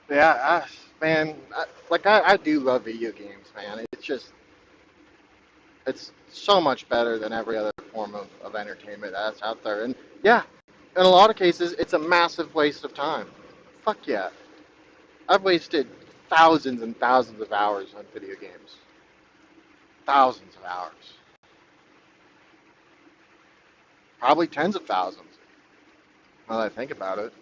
Yeah, man, I do love video games, man. It's so much better than every other form of entertainment that's out there. And yeah, in a lot of cases, it's a massive waste of time. Fuck yeah. I've wasted thousands and thousands of hours on video games. Thousands of hours. Probably tens of thousands, now that I think about it.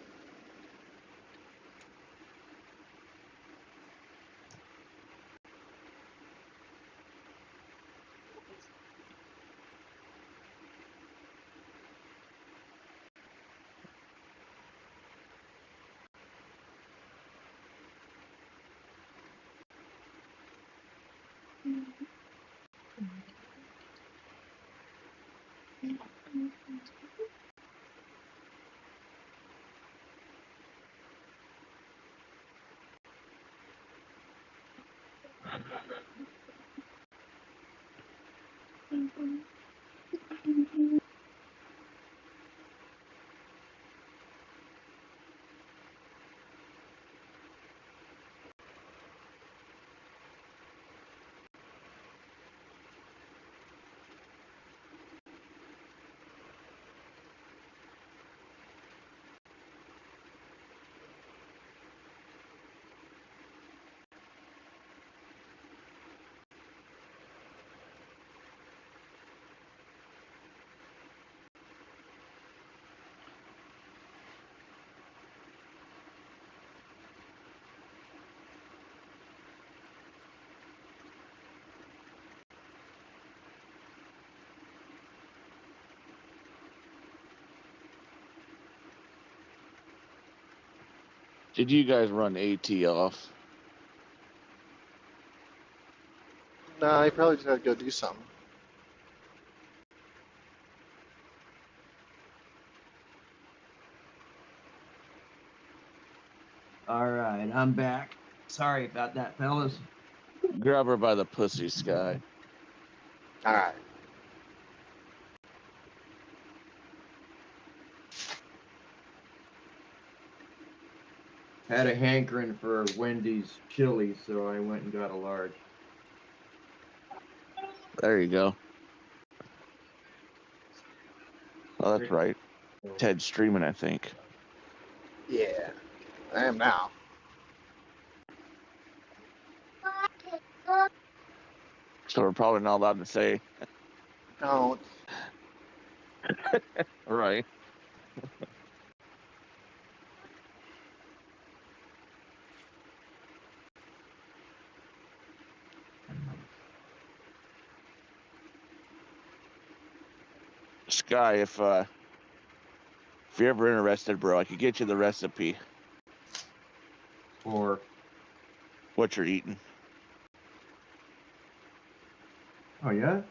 Did you guys run AT off? No, you probably just gotta go do something. All right, I'm back. Sorry about that, fellas. Grab her by the pussy, Sky. All right. Had a hankering for Wendy's chili, so I went and got a large. There you go. Oh, that's right. Ted's streaming, I think. Yeah, I am now. So we're probably not allowed to say, Don't. right. Sky, if you're ever interested, bro, I could get you the recipe. For What you're eating. oh yeah,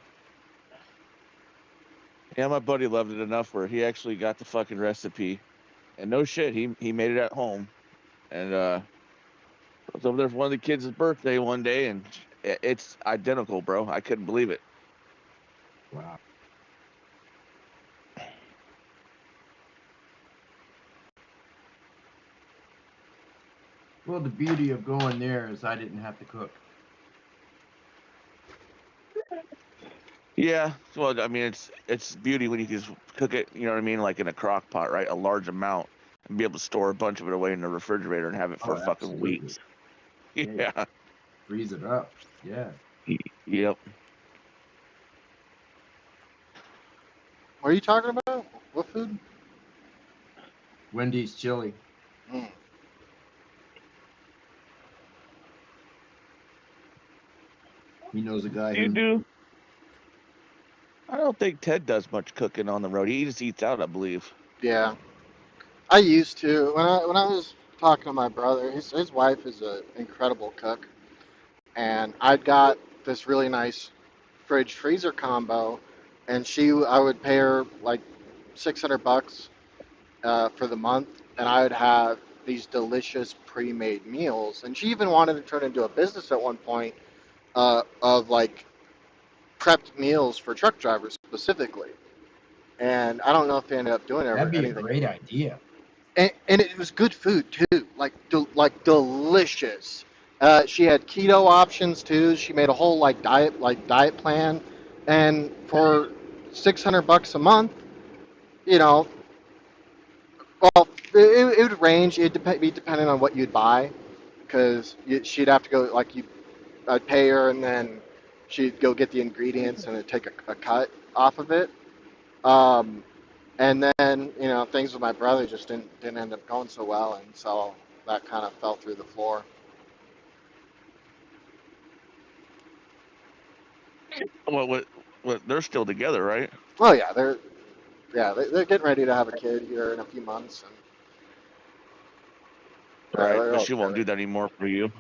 Yeah, my buddy loved it enough where he actually got the fucking recipe. And no shit, he made it at home. And I was over there for one of the kids' birthday one day, and it's identical, bro. I couldn't believe it. wow. Well, the beauty of going there is I didn't have to cook. Yeah, well, I mean, it's beauty when you can just cook it, you know what I mean, like in a crock pot, right? A large amount, and be able to store a bunch of it away in the refrigerator and have it for Oh, fucking absolutely. weeks. Yeah, Yeah. freeze it up. Yeah. Yep. What are you talking about? What food? Wendy's chili. Mm. He knows a guy Do you who. do? I don't think Ted does much cooking on the road. He just eats out, I believe. Yeah, I used to when I was talking to my brother. His wife is an incredible cook, and I'd got this really nice fridge freezer combo, and I would pay her like $600 for the month, and I would have these delicious pre-made meals. And she even wanted to turn into a business at one point of like prepped meals for truck drivers specifically. And I don't know if they ended up doing That'd be a anything. great idea. and it was good food too, like delicious. She had keto options too. She made a whole diet plan, and for $600 a month, you know, well, it would range. Be depending on what you'd buy, because she'd have to go I'd pay her, and then she'd go get the ingredients, and it'd take a cut off of it. Um, and then things with my brother just didn't end up going so well, and so that kind of fell through the floor. What? They're still together, right? Oh yeah, they're getting ready to have a kid here in a few months, and Right, they're but all she won't together. do that anymore for you.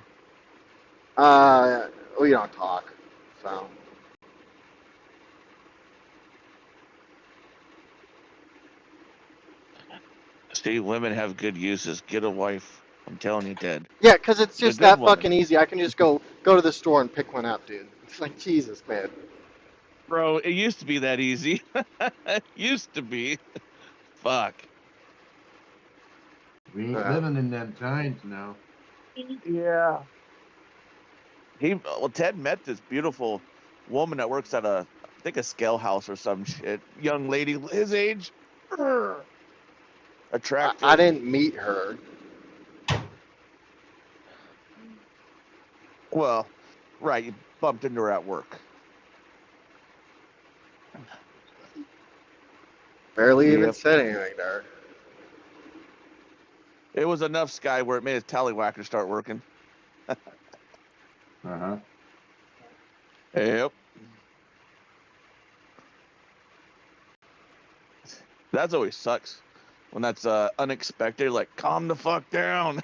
We don't talk, so See, women have good uses. Get a wife. I'm telling you, Ted. yeah, because it's A just good that woman. fucking easy. I can just go to the store and pick one up, dude. It's like Jesus, man. Bro, it used to be that easy. Used to be. Fuck. We ain't Uh, living in them times now. Yeah. Ted met this beautiful woman that works at I think a scale house or some shit. Young lady, his age. Urgh. I Attractive. didn't meet her. Well, right, you bumped into her at work. Barely even Yep. said anything to her. It was enough, Sky, where it made his tallywhacker start working. Uh-huh. Yep. That's always sucks when that's unexpected. Like, calm the fuck down.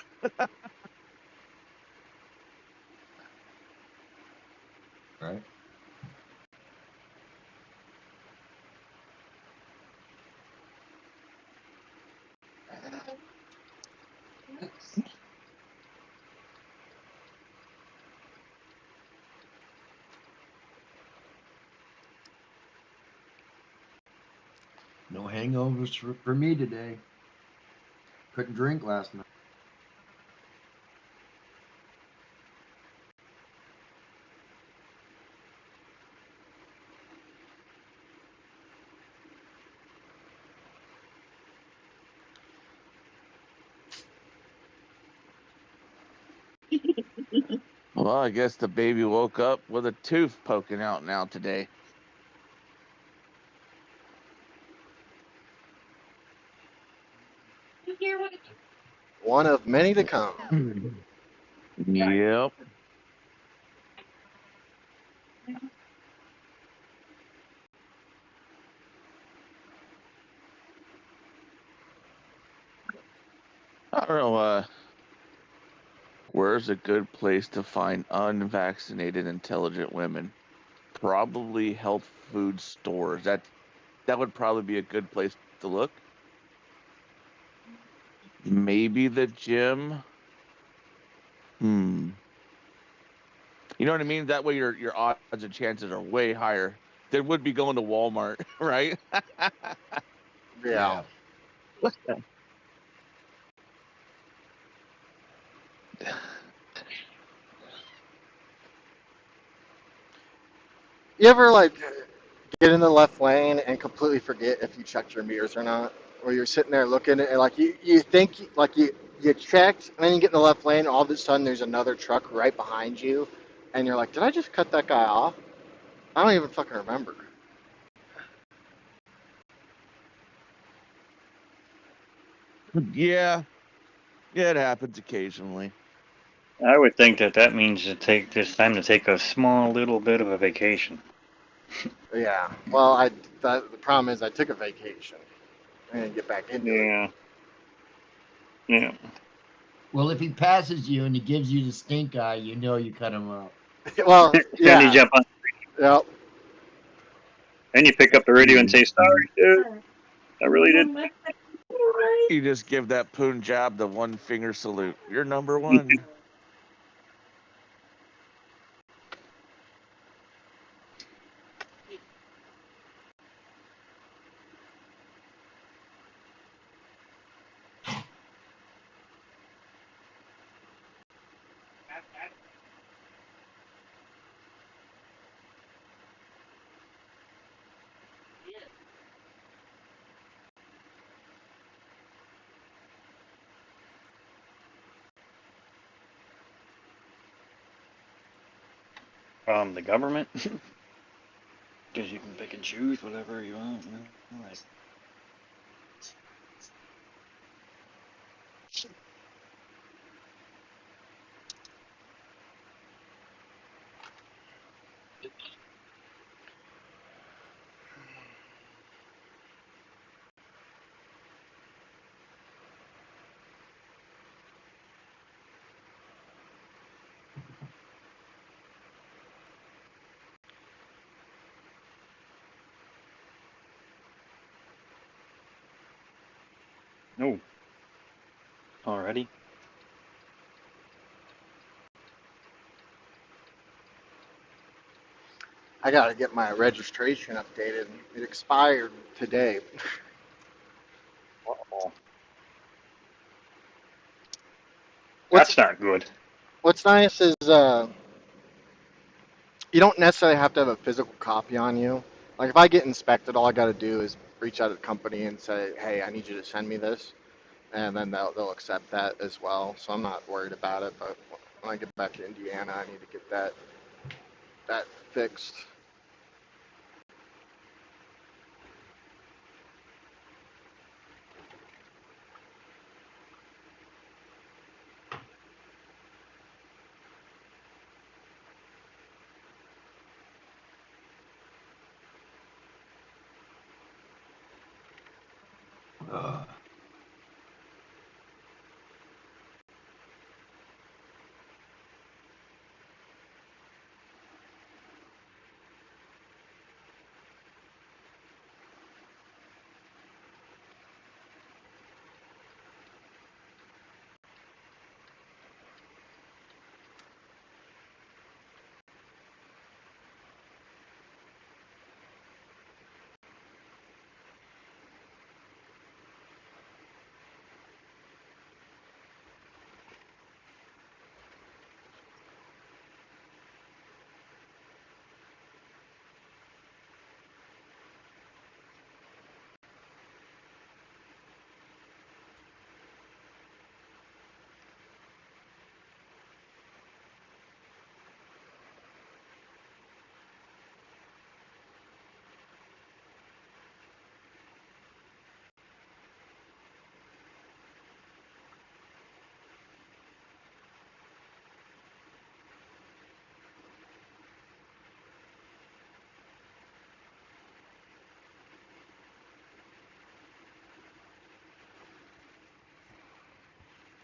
Right. No hangovers for me today. Couldn't drink last night. Well, I guess the baby woke up with a tooth poking out now today. One of many to come. Yep. I don't know. Where's a good place to find unvaccinated, intelligent women? Probably health food stores. That would probably be a good place to look. Maybe the gym. Hmm. You know what I mean? That way your odds and chances are way higher than would be going to Walmart, right? Yeah. Yeah. You ever get in the left lane and completely forget if you checked your mirrors or not? Or you're sitting there looking and you think you checked, and then you get in the left lane, and all of a sudden there's another truck right behind you, and you're like, did I just cut that guy off? I don't even fucking remember. Yeah. Yeah, it happens occasionally. I would think that means to take this time to take a small little bit of a vacation. Yeah. Well, the problem is I took a vacation and didn't get back into it. Yeah. Yeah. Well, if he passes you and he gives you the stink eye, you know you cut him off. Well, Then you yeah. jump on. Yep. Then you pick up the radio and say, "Sorry, dude. I really did." You just give that Punjab the one finger salute. You're number one. The government. Because you can pick and choose whatever you want. You know? Like, no. Already? I gotta get my registration updated. It expired today. Uh-oh. What's That's not good. What's nice is you don't necessarily have to have a physical copy on you. Like if I get inspected, all I gotta do is reach out to the company and say, "Hey, I need you to send me this," and then they'll accept that as well. So I'm not worried about it. But when I get back to Indiana, I need to get that fixed. Uh,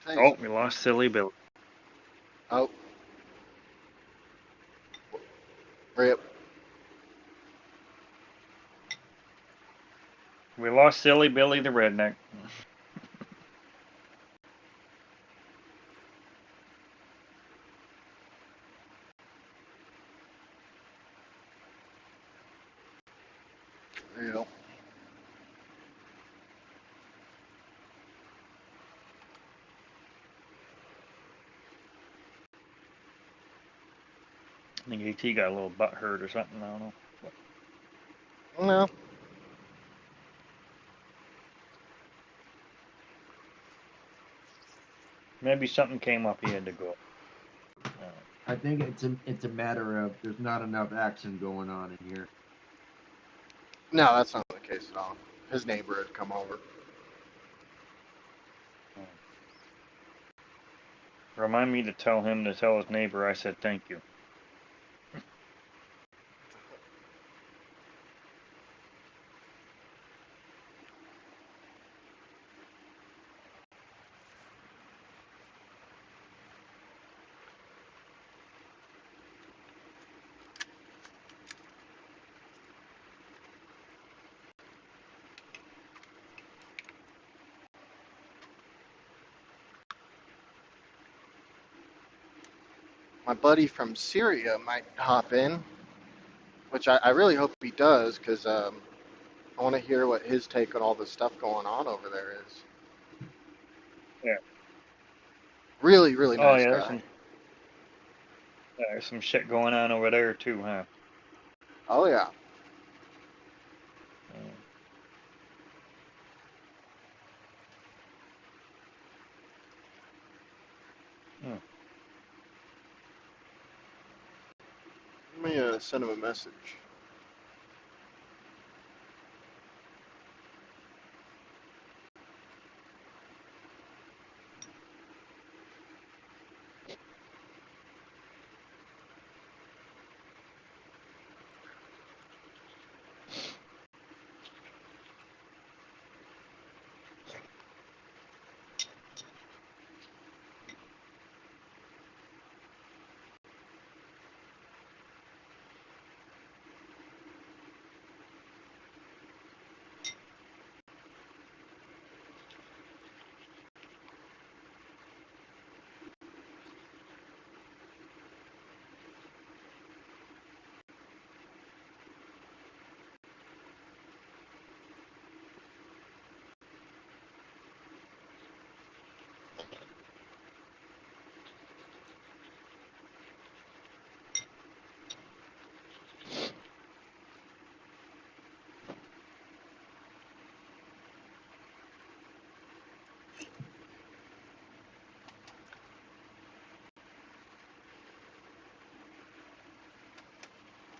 Thanks. Oh, we lost Silly Bill. Oh, rip. We lost Silly Billy the redneck. Yeah. I think AT got a little butt hurt or something. I don't know. No. Maybe something came up. He had to go. I think it's a matter of there's not enough action going on in here. No, that's not the case at all. His neighbor had come over. Remind me to tell him to tell his neighbor I said thank you. My buddy from Syria might hop in, which I really hope he does, because I want to hear what his take on all the stuff going on over there is. Yeah. Really, really Oh nice yeah, guy. there's some shit going on over there too, huh? Oh yeah. gotta send him a message.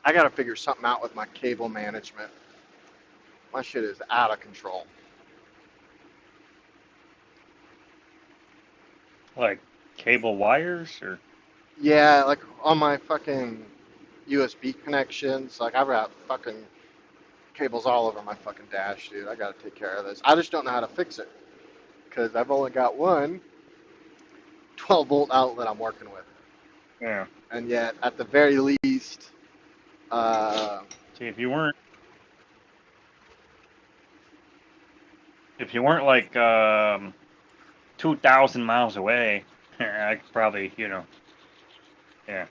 I gotta figure something out with my cable management. My shit is out of control. Like cable wires or Yeah, like on my fucking USB connections, like I've got fucking cables all over my fucking dash, dude. I gotta take care of this. I just don't know how to fix it because I've only got one 12-volt outlet I'm working with, yeah. and yet at the very least, See, if you weren't like 2,000 miles away, I could probably, yeah,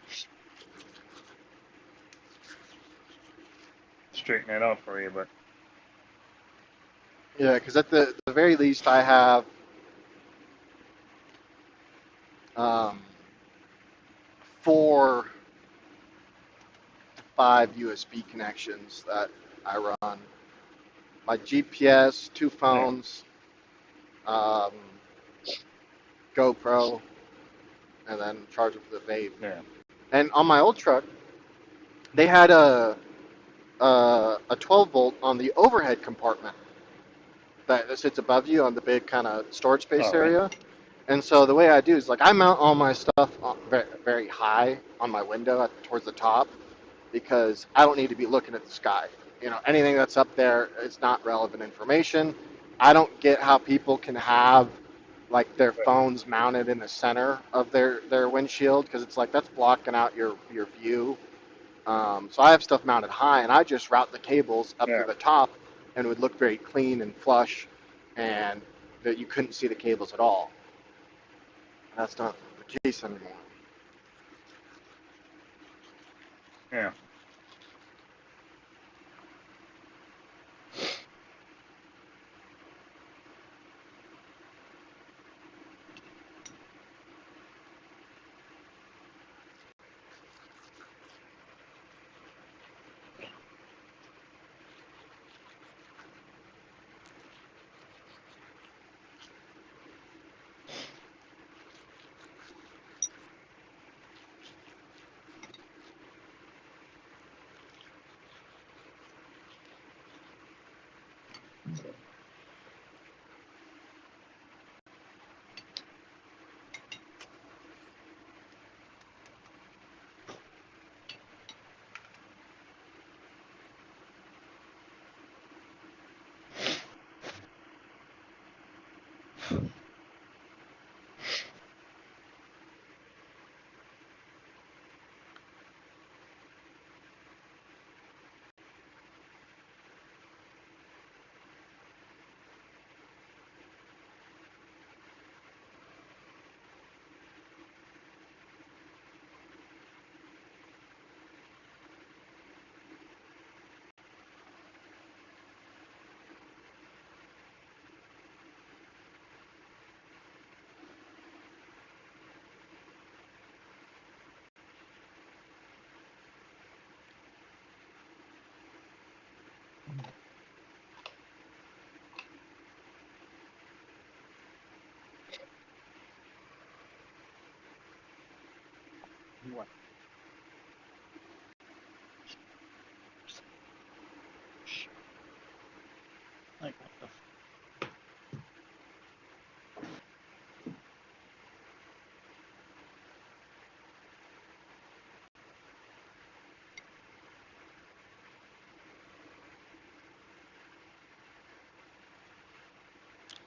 straighten it out for you. But yeah, because at the very least I have um, 4 to 5 USB connections that I run. My GPS, 2 yeah, phones, um, GoPro, and then charger for the vape. yeah, And on my old truck, they had a 12 volt on the overhead compartment that sits above you on the big kind of storage space all right, area. And so the way I do is like I mount all my stuff very, very high on my window towards the top because I don't need to be looking at the sky. You know, anything that's up there is not relevant information. I don't get how people can have like their phones mounted in the center of their windshield because it's like that's blocking out your view. So I have stuff mounted high, and I just route the cables up to yeah, the top, and it would look very clean and flush, and that you couldn't see the cables at all. And that's not the case anymore. yeah.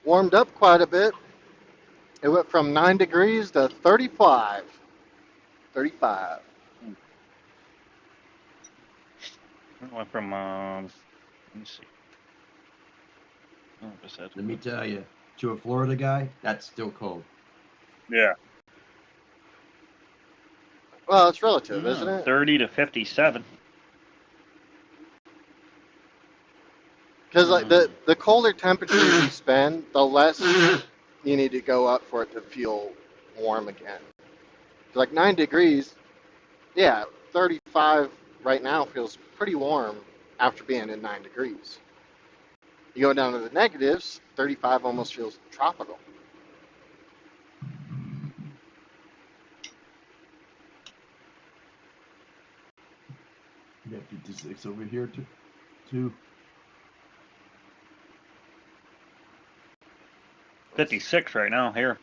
warmed up quite a bit. It went from 9 degrees to 35. 35. It went from let me see. Oh, I guess that's Let me tell you, to a Florida guy, that's still cold. yeah. Well, it's relative, isn't it? 30 to 57. Because like the colder temperatures you spend, the less you need to go up for it to feel warm again. Like 9 degrees, yeah, 35 right now feels pretty warm after being in 9 degrees. You go down to the negatives, 35 almost feels tropical. We got 56 over here too. 56 right now here.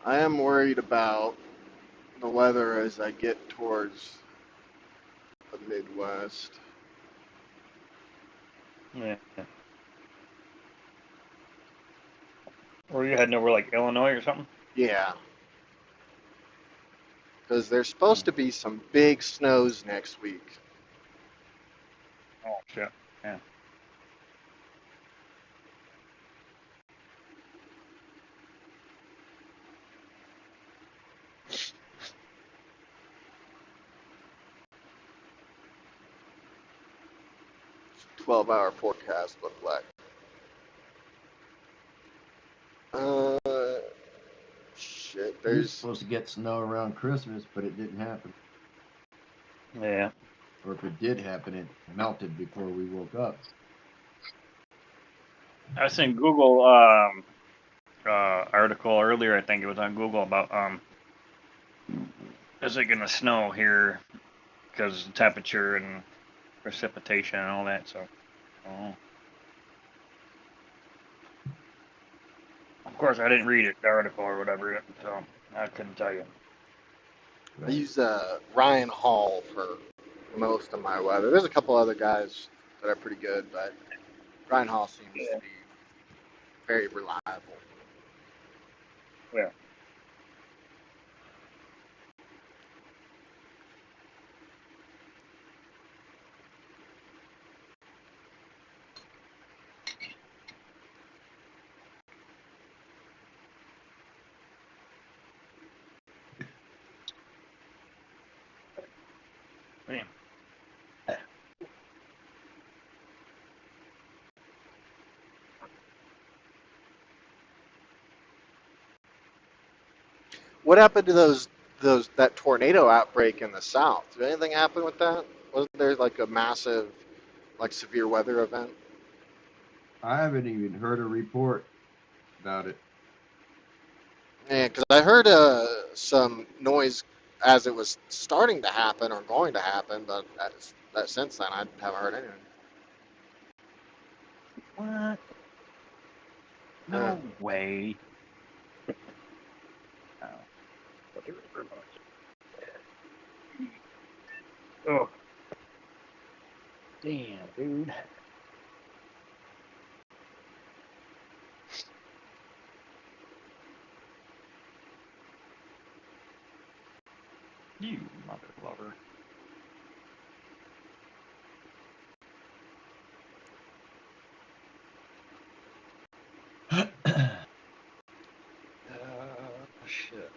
I am worried about the weather as I get towards the Midwest. Yeah. Or you heading over like Illinois or something? Yeah. Because there's supposed to be some big snows next week. Oh shit. Yeah. What's the 12-hour forecast look like? Shit, We were there's supposed to get snow around Christmas, but it didn't happen. Yeah. Or if it did happen, it melted before we woke up. I seen Google article earlier. I think it was on Google about is it gonna snow here because of temperature and precipitation and all that. So, of course, I didn't read it, the article or whatever, so I couldn't tell you. I use Ryan Hall for most of my weather. There's a couple other guys that are pretty good, but Ryan Hall seems to be very reliable. Yeah. Damn. What happened to that tornado outbreak in the south? Did anything happen with that? Wasn't there like a massive, like severe weather event? I haven't even heard a report about it. Yeah, because I heard some noise as it was starting to happen or going to happen, but since then I haven't heard anything. What? No way. Oh. Damn, dude. You mother lover. Shit.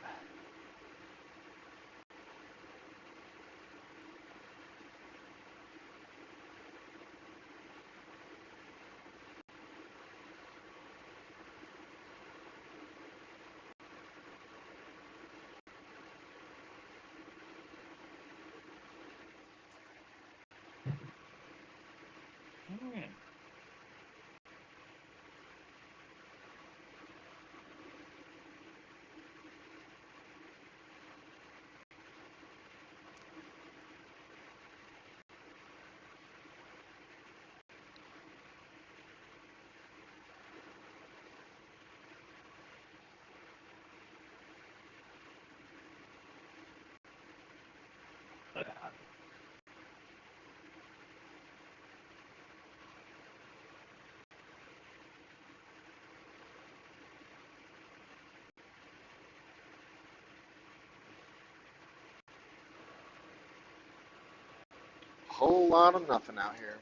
whole lot of nothing out here.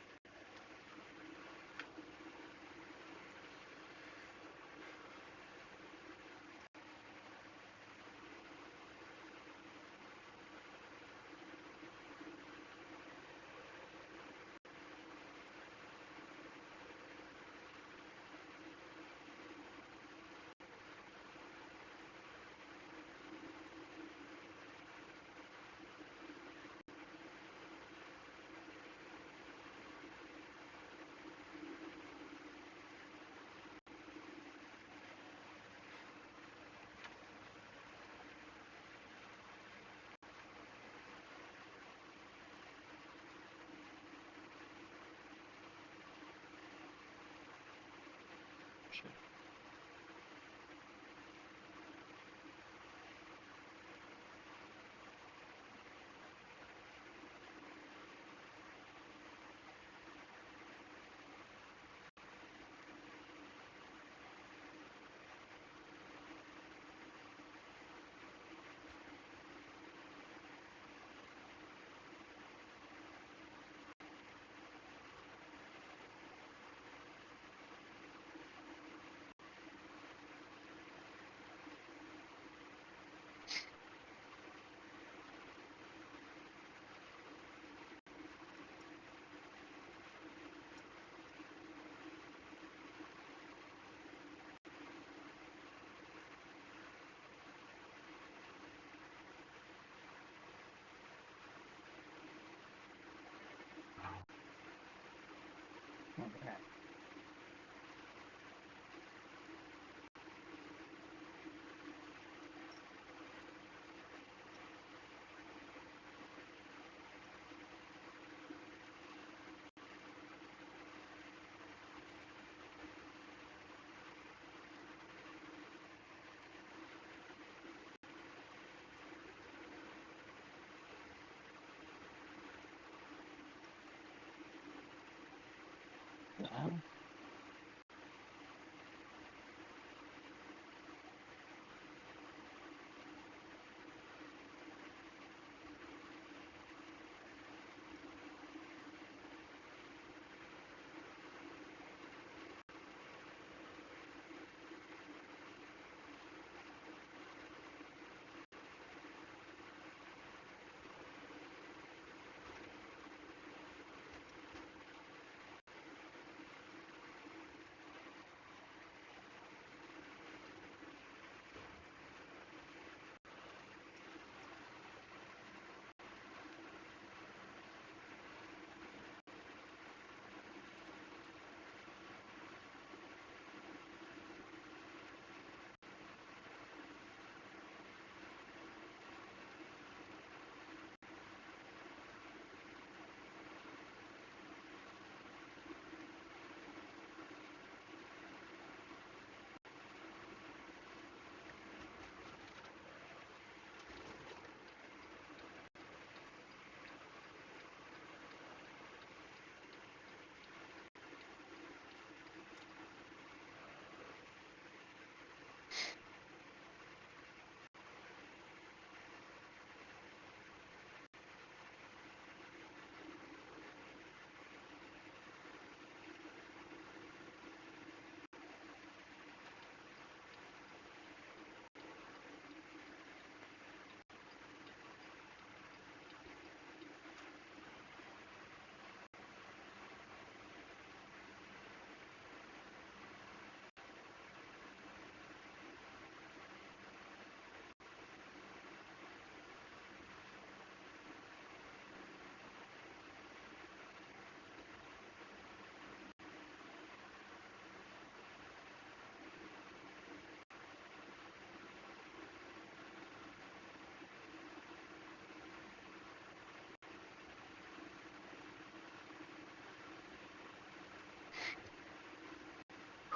Shit. Okay. Well,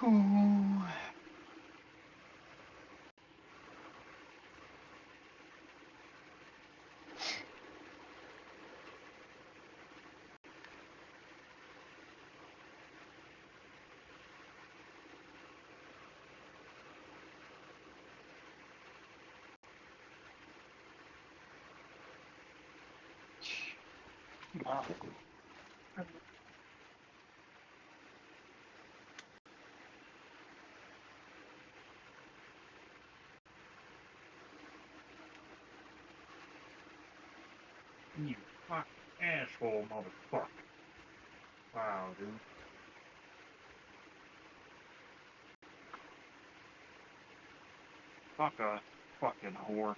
Oh. well, You fucking asshole, motherfucker. Wow, dude. Fuck a fucking whore.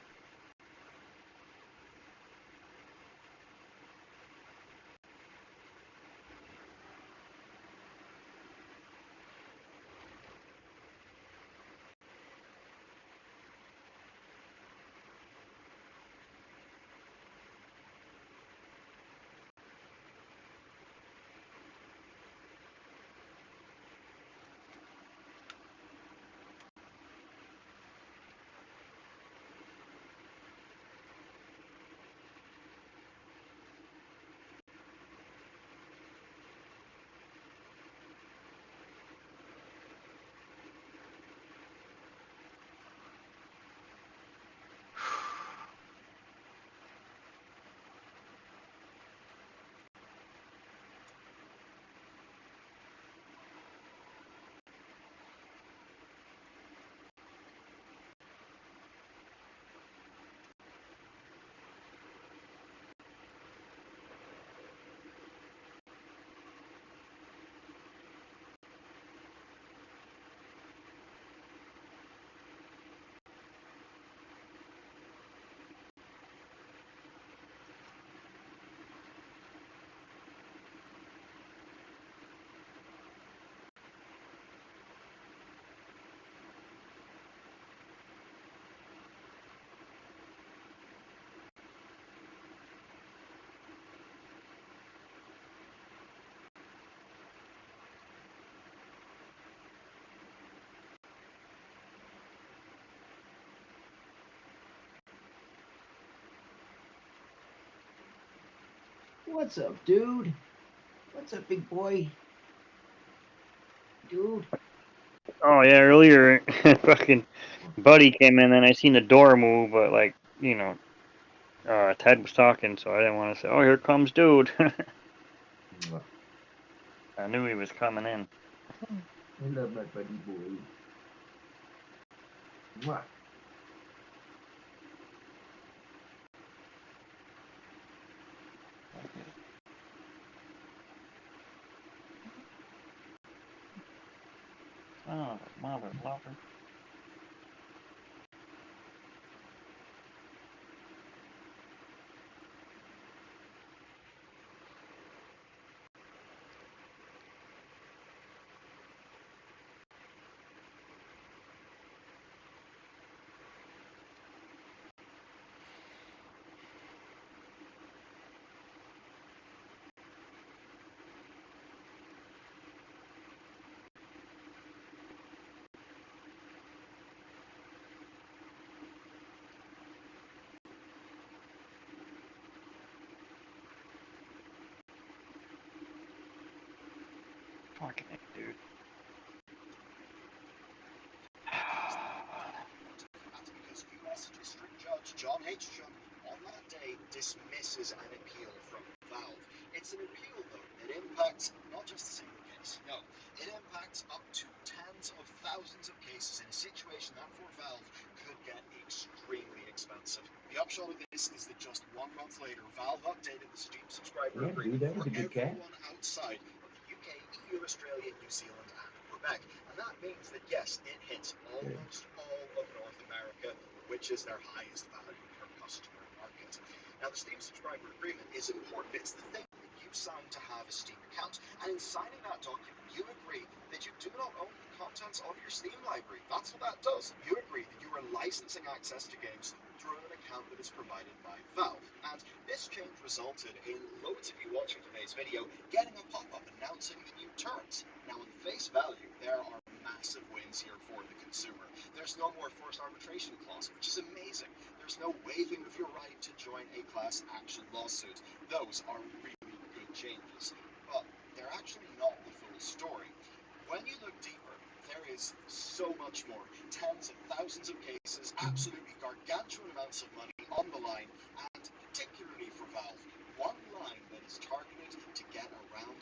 What's up, dude? What's up, big boy? Dude. Oh yeah, earlier fucking Buddy came in and I seen the door move, but like, you know, Ted was talking, so I didn't want to say, "Oh, here comes dude." I knew he was coming in. I love my buddy boy. Mwah. Oh, mother lover. Fucking A, dude. That's because US District Judge John H. Chung on that day dismisses an appeal from Valve. It's an appeal, though, that impacts not just a single case, no, it impacts up to tens of thousands of cases in a situation that for Valve could get extremely expensive. The upshot of this is that just 1 month later, Valve updated the Steam subscriber Yeah, dude, agreement that was for a good cat. everyone outside of the UK, EU, Australia, New Zealand, and Quebec. And that means that, yes, it hits almost all of North America, which is their highest value per customer market. Now, the Steam subscriber agreement is important. It's the thing that you sign to have a Steam account. And in signing that document, you agree that you do not own the contents of your Steam library. That's what that does. You agree that you are licensing access to games through an account that is provided by Valve. And this change resulted in loads of you watching today's video getting a pop-up announcing the new terms. Now, on face value, there are massive wins here for the consumer. There's no more forced arbitration clause, which is amazing. There's no waiving of your right to join a class action lawsuit. Those are really good changes, but they're actually not the full story. When you look deeper, there is so much more. Tens of thousands of cases, absolutely gargantuan amounts of money on the line, and particularly for Valve, one line that is targeted to get around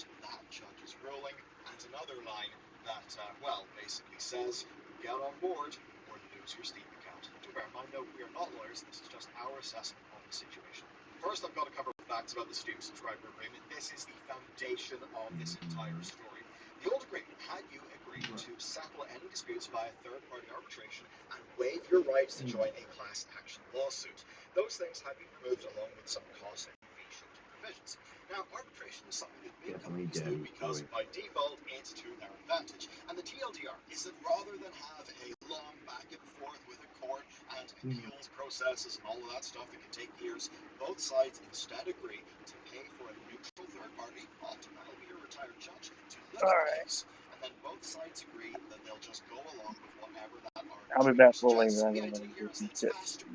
says get on board or lose your Steam account. Do bear in mind, though, we are not lawyers. This is just our assessment of the situation. First, I've got to cover facts about the Steam subscriber agreement. This is the foundation of this entire story. The old agreement had you agree to settle any disputes via third-party arbitration and waive your rights to join a class action lawsuit. Those things have been removed along with some cost and fee shifting provisions. Now, arbitration is something that big companies do because by default it's to their advantage. And the TLDR is that rather than have a long back and forth with a court and appeals processes and all of that stuff that can take years, both sides instead agree to pay for a neutral third party, often that'll be a retired judge, to look at the case. And then both sides agree that they'll just go along with whatever that I'll be back arbitrator fully. suggests. I'm The gonna idea do here is some that it's shit. faster.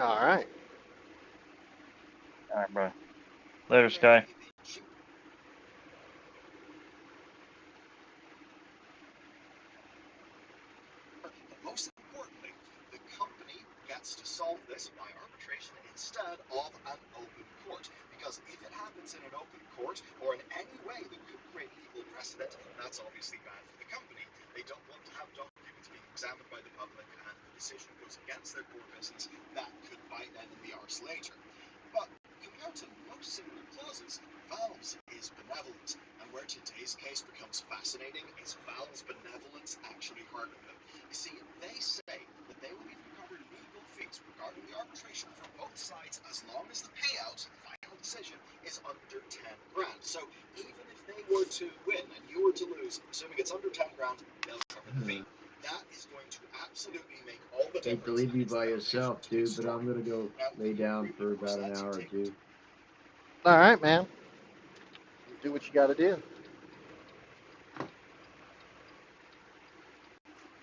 All right. All right, bro. Later, Sky. Most importantly, the company gets to solve this by arbitration instead of an open court. Because if it happens in an open court or in any way that could create legal precedent, that's obviously bad for the company. They don't want to have documents being examined by the public and the decision goes against their core business. That could bite them in the arse later. But compared to most similar clauses, Valve's is benevolent. And where today's case becomes fascinating is Valve's benevolence actually hurting them. You see, they say that they will be recovered legal fees regarding the arbitration from both sides as long as the payout, the final decision, is under 10 grand. So even if they were to win and you were to lose, assuming it's under 10 grand, they'll cover the fee. That is going to absolutely make all the Hate to difference. leave you by yourself, dude, but I'm gonna go lay down for about an hour or two. All right, man. Do what you got to do.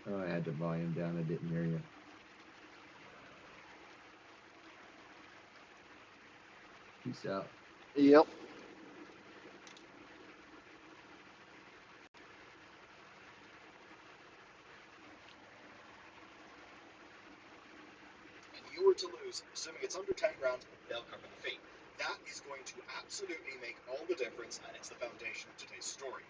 Oh, I had the volume down. I didn't hear you. Peace out. Yep. And you were to lose, assuming it's under 10 grand, they'll cover the fee. That is going to absolutely make all the difference, and it's the foundation of today's story.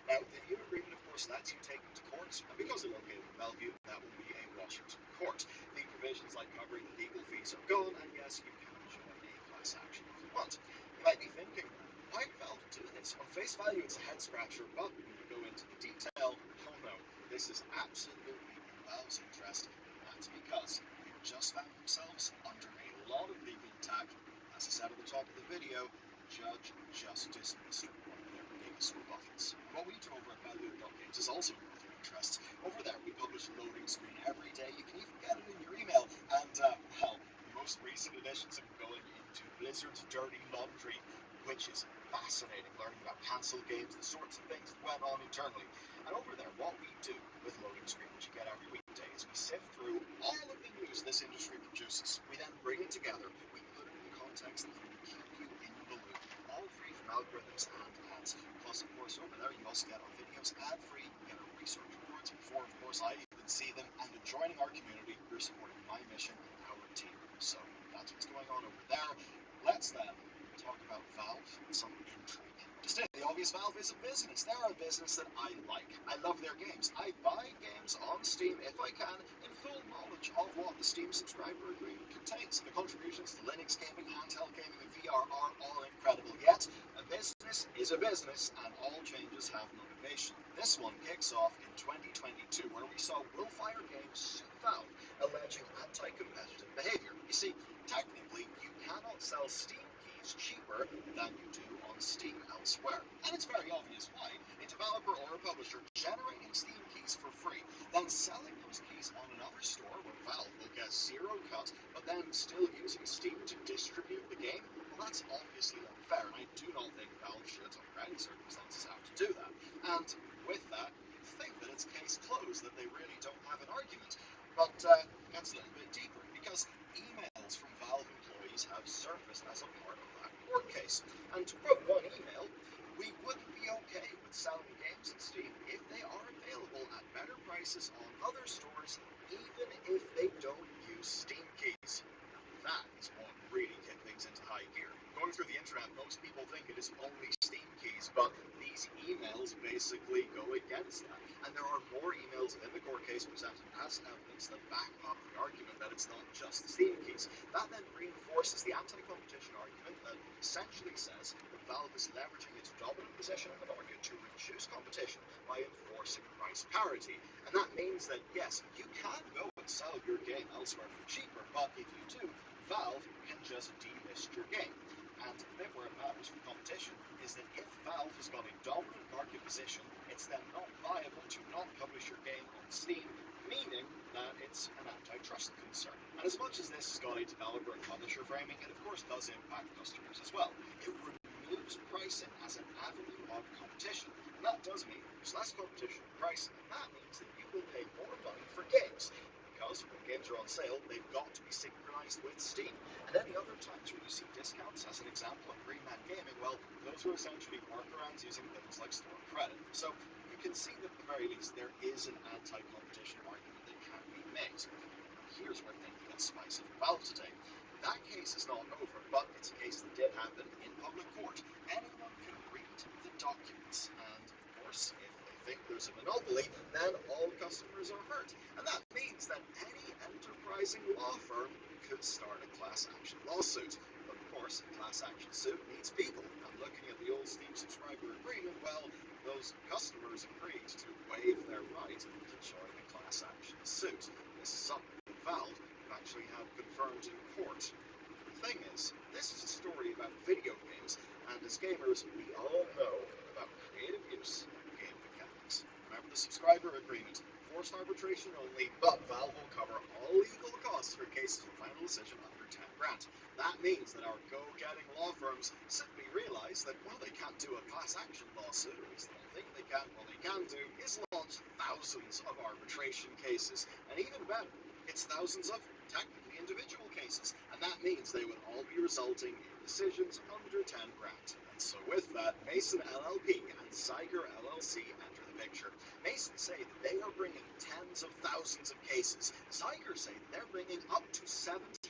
Now, the new agreement, of course, lets you take them to court, and because they're located in Bellevue, that will be a Washington court. The provisions like covering the legal fees are gone, and yes, you can join a class action if you want. You might be thinking, why would Valve do this? On face value, it's a head scratcher, but when you go into the detail, oh no, this is absolutely in Valve's interest, and that's because they've just found themselves under a lot of legal attack. As I said at the top of the video, the judge just dismissed one of their biggest rebuttals. What we do over at Value.games is also in your interests. Over there, we publish a loading screen every day. You can even get it in your email. And, well, the most recent editions are going into Blizzard's dirty laundry, which is fascinating, learning about cancelled games, the sorts of things that went on internally. And over there, what we do with Loading Screen, which you get every weekday, is we sift through all of the news this industry produces. We then bring it together, we put it in context, and we keep you in the loop, all free from algorithms and ads. Plus, of course, over there, you also get our videos ad-free, you get our research reports before, of course, I even see them, and in joining our community, you're supporting my mission and our team. So, that's what's going on over there. Let's then talk about Valve and some intrigue. To state the obvious, Valve is a business. They're a business that I like. I love their games. I buy games on Steam if I can, in full knowledge of what the Steam subscriber agreement contains. The contributions to Linux gaming, handheld gaming, and VR are all incredible. Yet, a business is a business, and all changes have motivation. This one kicks off in 2022, where we saw Willfire Games sue Valve, alleging anti-competitive behavior. You see, technically, you cannot sell Steam keys cheaper than you do on Steam elsewhere. And it's very obvious why. A developer or a publisher generating Steam keys for free, then selling those keys on another store where Valve will get zero cut, but then still using Steam to distribute the game, well, that's obviously unfair, and I do not think Valve should, under any circumstances, have to do that. And with that, you think that it's case closed, that they really don't have an argument. But that's a little bit deeper, because emails from Valve employees have surfaced as a part of that court case. And to quote one email, we wouldn't be okay with selling games in Steam if they are available at better prices on other stores, even if they don't use Steam keys. That is what really kicked things into high gear. Going through the internet, most people think it is only Steam keys, but these emails basically go against that. And there are more emails in the court case presented as evidence that back up the argument that it's not just the Steam keys. That then reinforces the anti-competition argument that essentially says that Valve is leveraging its dominant position in the market to reduce competition by enforcing price parity. And that means that, yes, you can go and sell your game elsewhere for cheaper, but if you do, Valve can just delist your game. And the bit where it matters for competition is that if Valve has got a dominant market position, it's then not viable to not publish your game on Steam, meaning that it's an antitrust concern. And as much as this has got a developer and publisher framing, it of course does impact customers as well. It removes pricing as an avenue of competition. And that does mean there's less competition in pricing, and that means that you will pay more money for games. Because when games are on sale, they've got to be synchronized with Steam. And any other times when you see discounts, as an example of Green Man Gaming, well, those are essentially workarounds using things like store credit. So you can see that at the very least there is an anti-competition argument that can be made. Here's where things get spicy for Valve today. That case is not over, but it's a case that did happen in public court. Anyone can read the documents, and of course, if think there's a monopoly, then all customers are hurt. And that means that any enterprising law firm could start a class action lawsuit. But of course, a class action suit needs people. And looking at the old Steam subscriber agreement, well, those customers agreed to waive their right to join a class action suit. This is something that Valve actually have confirmed in court. The thing is, this is a story about video games, and as gamers, we all know about creative use. Remember the subscriber agreement, forced arbitration only, but Valve will cover all legal costs for cases with final decision under 10 grand. That means that our go-getting law firms simply realize that, well, they can't do a class action lawsuit, or at least they don't think they can. What they can do is launch thousands of arbitration cases, and even better, it's thousands of technically individual cases, and that means they would all be resulting in decisions under 10 grand. And so with that, Mason LLP and Zeiger LLC enter the picture. Mason say that they are bringing tens of thousands of cases. Zeiger say that they're bringing up to 75,000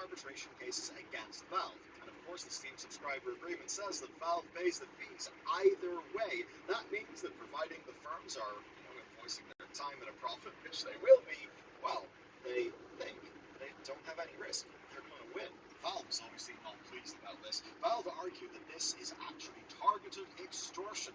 arbitration cases against Valve. And of course, the Steam subscriber agreement says that Valve pays the fees either way. That means that providing the firms are invoicing their time at a profit, which they will be, well, they think they don't have any risk. They're going to win. Valve is obviously not pleased about this. Valve argue that this is actually targeted extortion.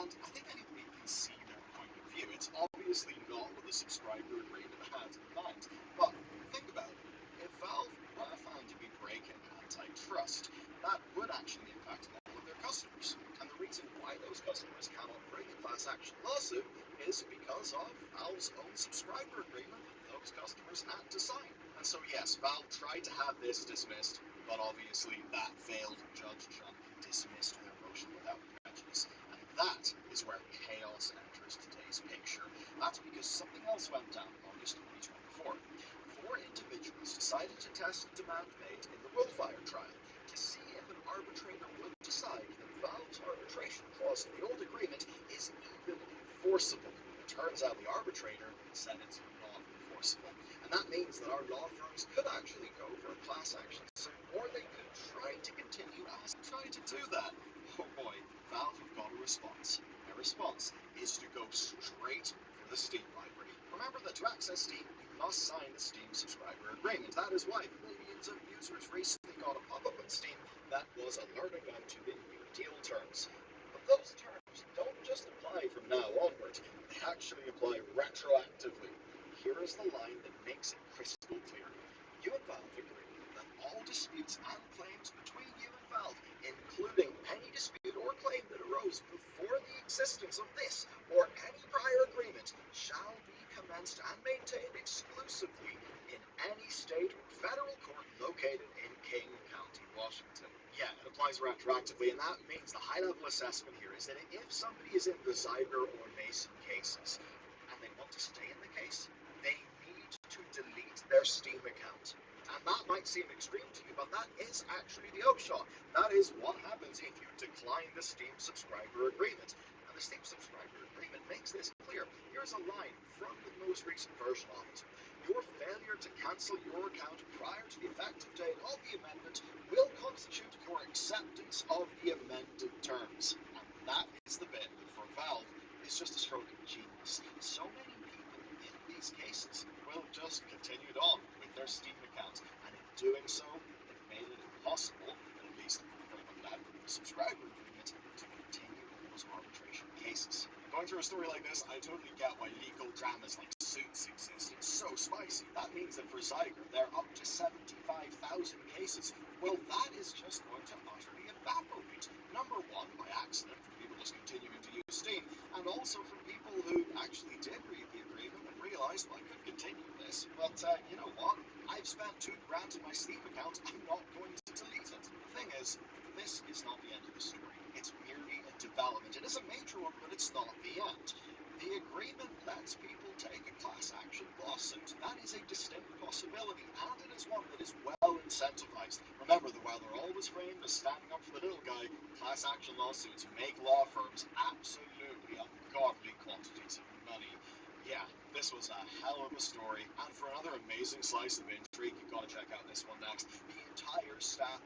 And I think anybody can see their point of view. It's obviously not what the subscriber agreement had in mind. But think about it. If Valve were found to be breaking antitrust, that would actually impact all of their customers. And the reason why those customers cannot bring a class action lawsuit is because of Valve's own subscriber agreement that those customers had to sign. And so yes, Valve tried to have this dismissed, but obviously that failed. Judge Chun dismissed their motion without prejudice. And that is where chaos enters today's picture. That's because something else went down in August 2024. 4 individuals decided to test demand made in the Willfire trial to see if an arbitrator would decide that Valve's arbitration clause in the old agreement is even enforceable. It turns out the arbitrator said it's not enforceable. And that means that our law firms could actually go for a class action suit, or they could try to continue as trying to do that. Oh boy, Valve have got a response. Their response is to go straight for the Steam library. Remember that to access Steam, you must sign the Steam subscriber agreement. That is why millions of users recently got a pop-up on Steam that was alerting them to the new deal terms. But those terms don't just apply from now onward, they actually apply retroactively. Here is the line that makes it crystal clear. You and Valve agree that all disputes and claims between you and Valve, including any dispute or claim that arose before the existence of this or any prior agreement, shall be commenced and maintained exclusively in any state or federal court located in King County, Washington. Yeah, it applies retroactively, and that means the high-level assessment here is that if somebody is in the Zeiger or Mason cases, and they want to stay in the case, they need to delete their Steam account. And that might seem extreme to you, but that is actually the upshot. That is what happens if you decline the Steam subscriber agreement. And the Steam subscriber agreement makes this clear. Here's a line from the most recent version of it. Your failure to cancel your account prior to the effective date of the amendment will constitute your acceptance of the amended terms. And that is the bit that for Valve is just a stroke of genius. So many people in these cases will have just continued on with their Steam accounts, and in doing so, it made it impossible, at least for them that had the subscriber agreement, to continue those arbitration cases. Going through a story like this, I totally get why legal dramas like Suits exist. It's so spicy. That means that for Zyger, they're up to 75,000 cases. Well, that is just going to utterly evaporate. Number one, by accident, from people just continuing to use Steam, and also from people who actually did read the agreement and realized, well, I could continue this, but you know what? I've spent $2 grand in my Steam account. I'm not going to delete it. The thing is, this is not the end of the story. It's merely a development. It is a major one, but it's not the end. The agreement lets people take a class action lawsuit. That is a distinct possibility, and it is one that is well incentivized. Remember that while they're always framed as standing up for the little guy, class action lawsuits make law firms absolutely ungodly quantities of money. Yeah, this was a hell of a story, and for another amazing slice of intrigue, you've got to check out this one next. The entire staff.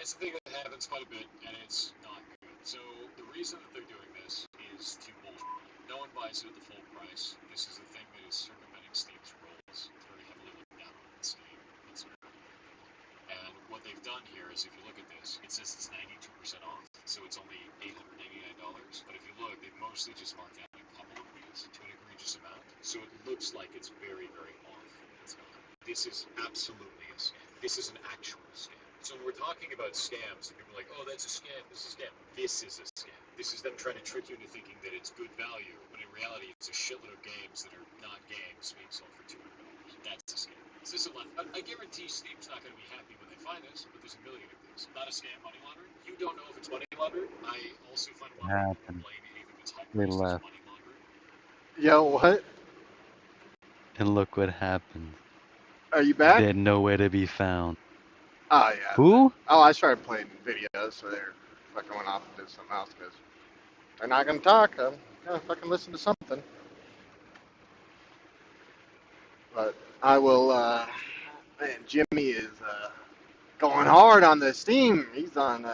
It's a thing that happens quite a bit, and it's not good. So the reason that they're doing this is to bullshit. No one buys it at the full price. This is a thing that is circumventing Steam's rules. It's very heavily looked down on Steam. And what they've done here is, if you look at this, it says it's 92% off, so it's only $899. But if you look, they've mostly just marked down a couple of these to an egregious amount, so it looks like it's very, very off. It's not. This is absolutely a scam. This is an actual scam. So when we're talking about scams, and people are like, oh, that's a scam, this is a scam. This is a scam. This is them trying to trick you into thinking that it's good value, when in reality it's a shitload of games that are not games being sold for $200. That's a scam. Is this a left? I guarantee Steam's not going to be happy when they find this, but there's a million of these. Not a scam, money laundering. You don't know if it's money laundering. I also find a lot of people blame anything that's high They priced as left. money laundering. Yo, what? And look what happened. Are you back? They're nowhere to be found. Oh, yeah. Who? Oh, I started playing videos, so they're fucking went off and did something else, because They're not gonna talk. I'm gonna fucking listen to something. But I will. Man, Jimmy is going hard on the Steam. He's on.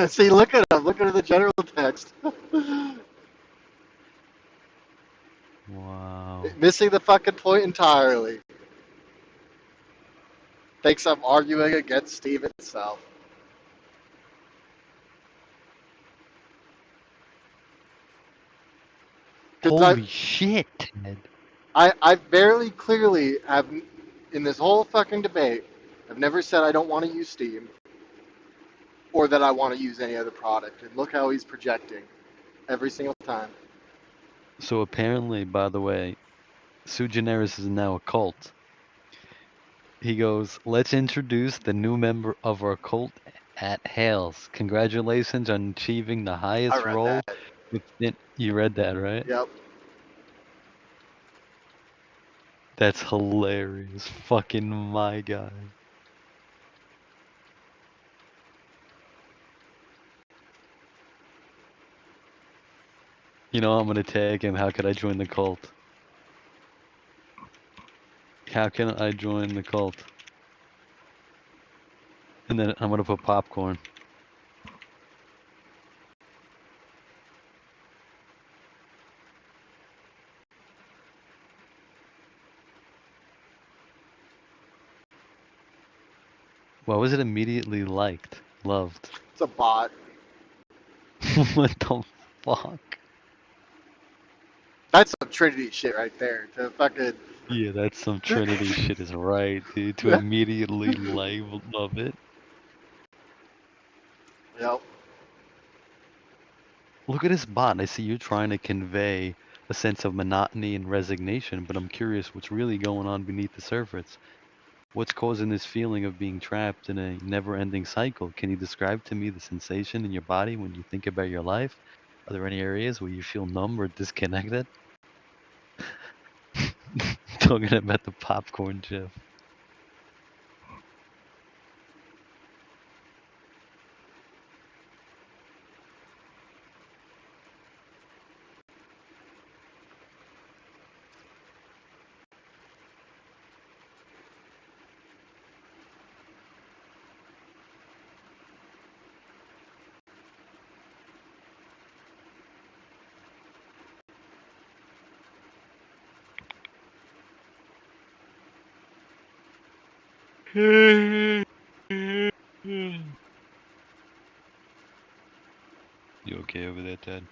See, look at him. Look at the general text. Wow. Missing the fucking point entirely. Thinks I'm arguing against Steam itself. Holy shit, Ted. I very clearly have, in this whole fucking debate, I've never said I don't want to use Steam or that I want to use any other product. And look how he's projecting every single time. So apparently, by the way, Sue Generis is now a cult. He goes, let's introduce the new member of our cult at Hales. Congratulations on achieving the I highest read role that. within. You read that, right? Yep. That's hilarious. Fucking my guy. You know, I'm gonna tag him. How could I join the cult? How can I join the cult? And then I'm gonna put popcorn. Why was it immediately liked? Loved. It's a bot. What the fuck? That's some Trinity shit right there. To fucking. Yeah, that's some Trinity shit is right, dude. To immediately love it. Yep. Look at this bot. I see you're trying to convey a sense of monotony and resignation, but I'm curious what's really going on beneath the surface. What's causing this feeling of being trapped in a never-ending cycle? Can you describe to me the sensation in your body when you think about your life? Are there any areas where you feel numb or disconnected? Talking about the popcorn, Jeff. You okay over there, Ted?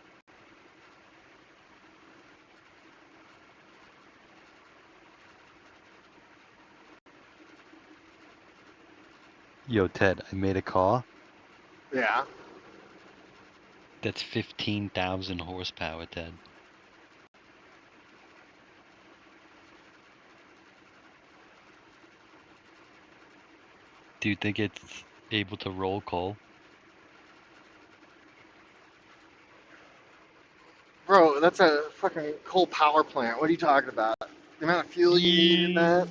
Yo, Ted, I made a call Yeah. that's 15,000 horsepower, Ted. Do you think it's able to roll coal? Bro, that's a fucking coal power plant. What are you talking about? The amount of fuel you need in that?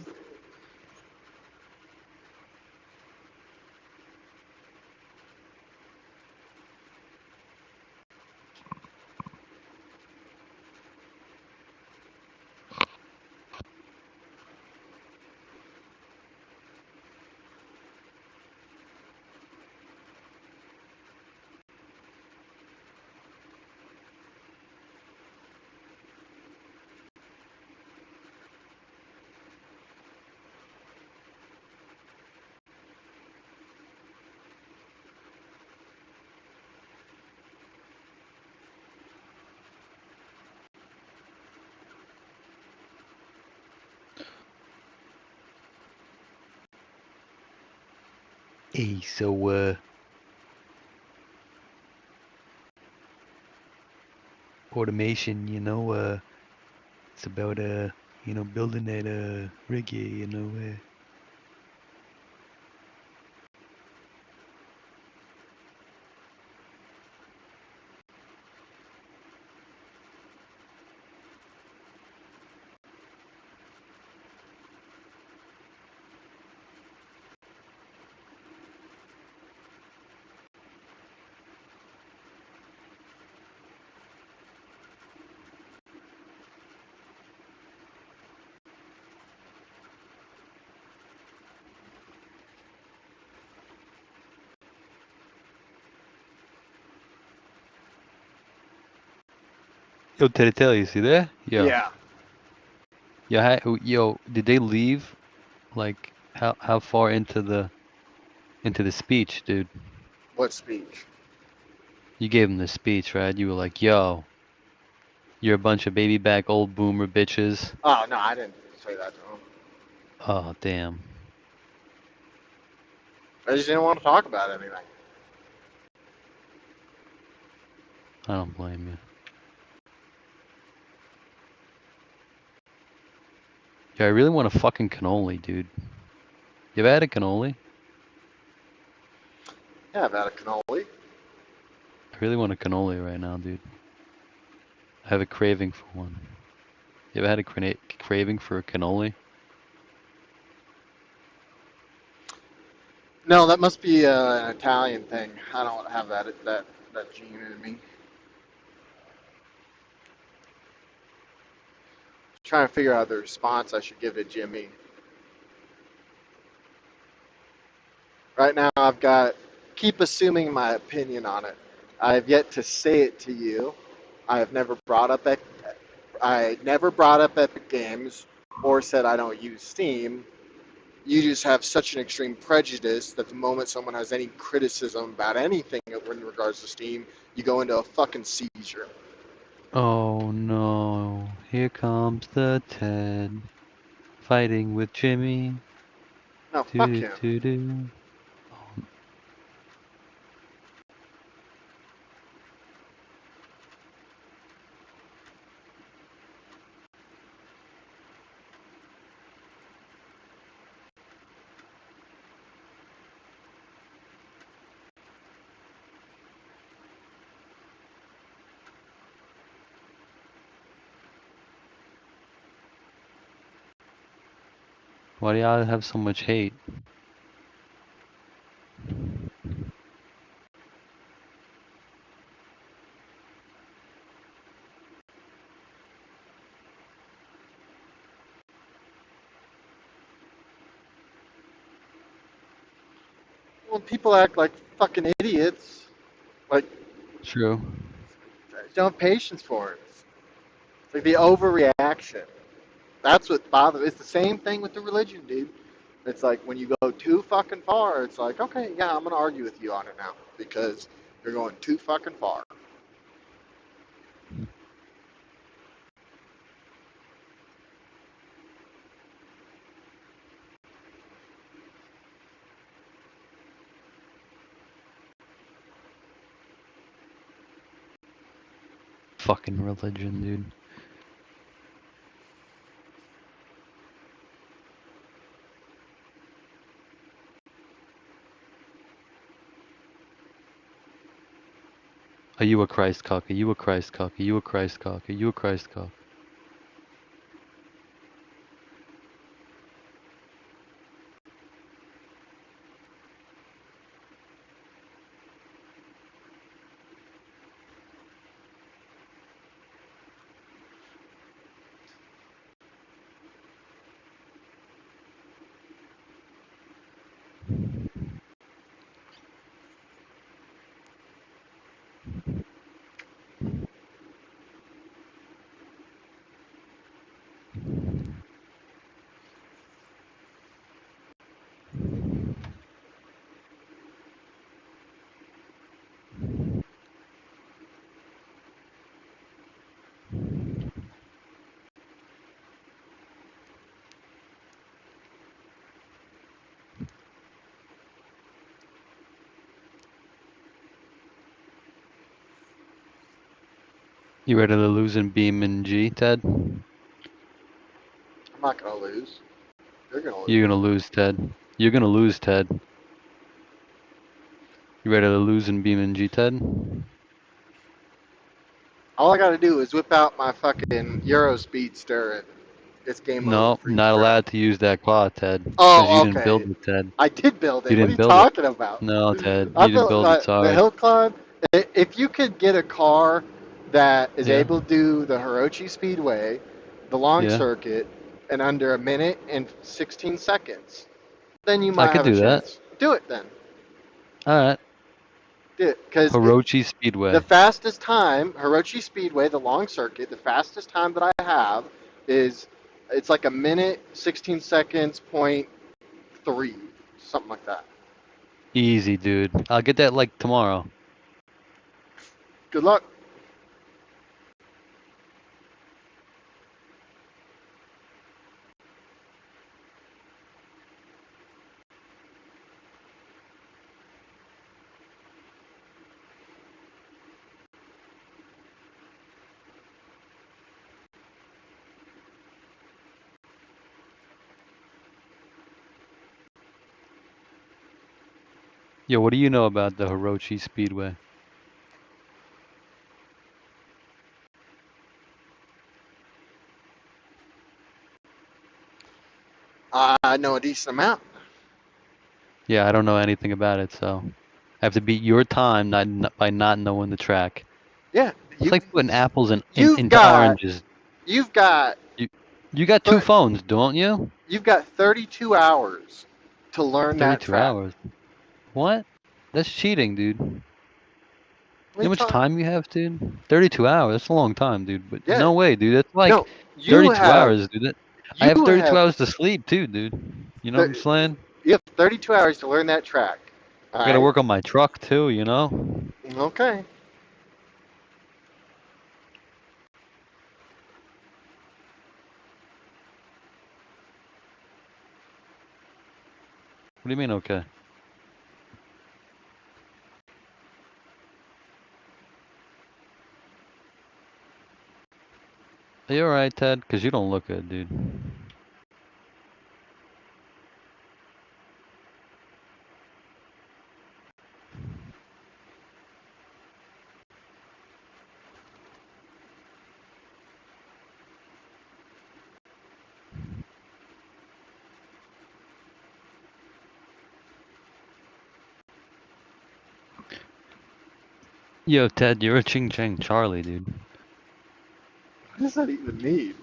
Hey, so, automation, it's about, building that, reggae, Yo, Teddy, you see there? Yo. Yeah. Yo, did they leave? Like, how far into the speech, dude? What speech? You gave them the speech, right? You were like, yo, you're a bunch of baby back old boomer bitches. Oh no, I didn't say that to him. Oh, damn. I just didn't want to talk about anything. I don't blame you. Yeah, I really want a fucking cannoli, dude. You ever had a cannoli? Yeah, I've had a cannoli. I really want a cannoli right now, dude. I have a craving for one. You ever had a craving for a cannoli? No, that must be an Italian thing. I don't have that gene in me. Trying to figure out the response I should give to Jimmy. Right now, I've got keep assuming my opinion on it. I have yet to say it to you. I have never brought up Epic Games or said I don't use Steam. You just have such an extreme prejudice that the moment someone has any criticism about anything in regards to Steam, you go into a fucking seizure. Oh no, here comes the Ted fighting with Jimmy. No, fuck him. Do. Why do y'all have so much hate? When people act like fucking idiots, like True. don't have patience for it. It's like the overreaction. That's what bothers. It's the same thing with the religion, dude. It's like when you go too fucking far, it's like, okay, yeah, I'm gonna argue with you on it now because you're going too fucking far. Fucking religion, dude. Are you a Christ cock? Are you a Christ cock? Are you a Christ cock? Are you a Christ cock? You ready to lose in Beam and G, Ted? I'm not gonna lose. You're gonna lose. You're gonna lose, Ted. You're gonna lose, Ted. You ready to lose in Beam and G, Ted? All I gotta do is whip out my fucking Euro Speedster and it's game over No, for you, not bro. allowed to use that claw, Ted. Because Oh, you didn't build okay. it, Ted. I did build You it. What are didn't you build it. talking about? No, Ted. I You didn't built build it, the sorry. Hillclimb. If you could get a car that is Yeah. able to do the Hirochi Speedway, the long Yeah. circuit, in under a minute and 16 seconds, then you I might could have a do that. chance. Do it then. Alright. Because Hirochi Speedway. the fastest time, Hirochi Speedway, the long circuit, the fastest time that I have is it's like a minute, 16 seconds, point 3, something like that. Easy, dude. I'll get that like tomorrow. Good luck. Yo, what do you know about the Hirochi Speedway? I know a decent amount. Yeah, I don't know anything about it, so I have to beat your time by not knowing the track. Yeah, It's like putting apples you've into got oranges. you've got You got two phones, don't you? you've got 32 hours to learn that 32 track. hours. What? That's cheating, dude. You What are know how much talking- time you have, dude? 32 hours. That's a long time, dude. But Yeah. no way, dude. That's like No, you 32 have hours, dude. I have you 32 have hours to sleep, too, dude. You know what I'm saying? you have 32 hours to learn that track. I gotta work on my truck, too, you know? Okay. What do you mean, okay? Are you alright, Ted? Because you don't look good, dude. Yo, Ted, you're a Ching Chang Charlie, dude. What does that even mean?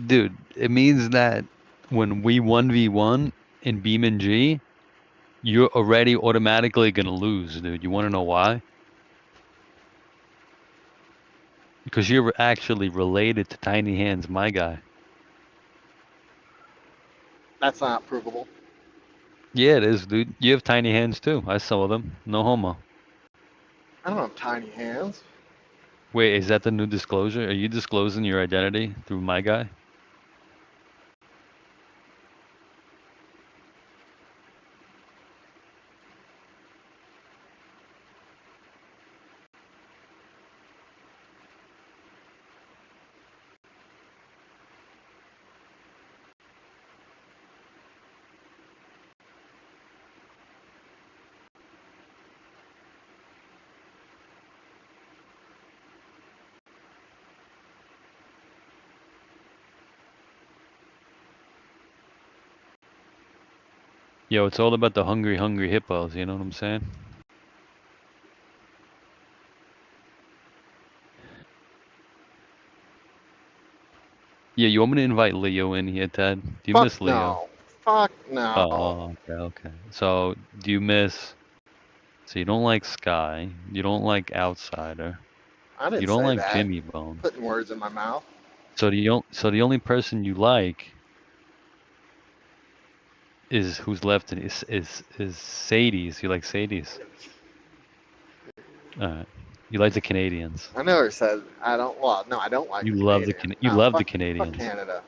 Dude, it means that when we 1v1 in Beam G, you're already automatically gonna lose, dude. You wanna know why? Because you're actually related to Tiny Hands, my guy. That's not provable. Yeah, it is, dude. You have tiny hands too. I saw them. No homo. I don't have tiny hands. Wait, is that the new disclosure? Are you disclosing your identity through my guy? Yo, it's all about the hungry, hungry hippos. You know what I'm saying? Yeah, you want me to invite Leo in here, Ted? Do you Fuck miss Leo? no. Fuck no. Oh, okay, okay. So, do you miss... So you don't like Sky, you don't like Outsider, I didn't you don't say like that. Jimmy Bone. Putting words in my mouth. So the only person you like is who's left in is Sadie's. You like Sadie's? Alright. You like the Canadians. I never said I don't. Well, no, I don't like You the love the Canadian. you No, love the fuck Canadians. Canada.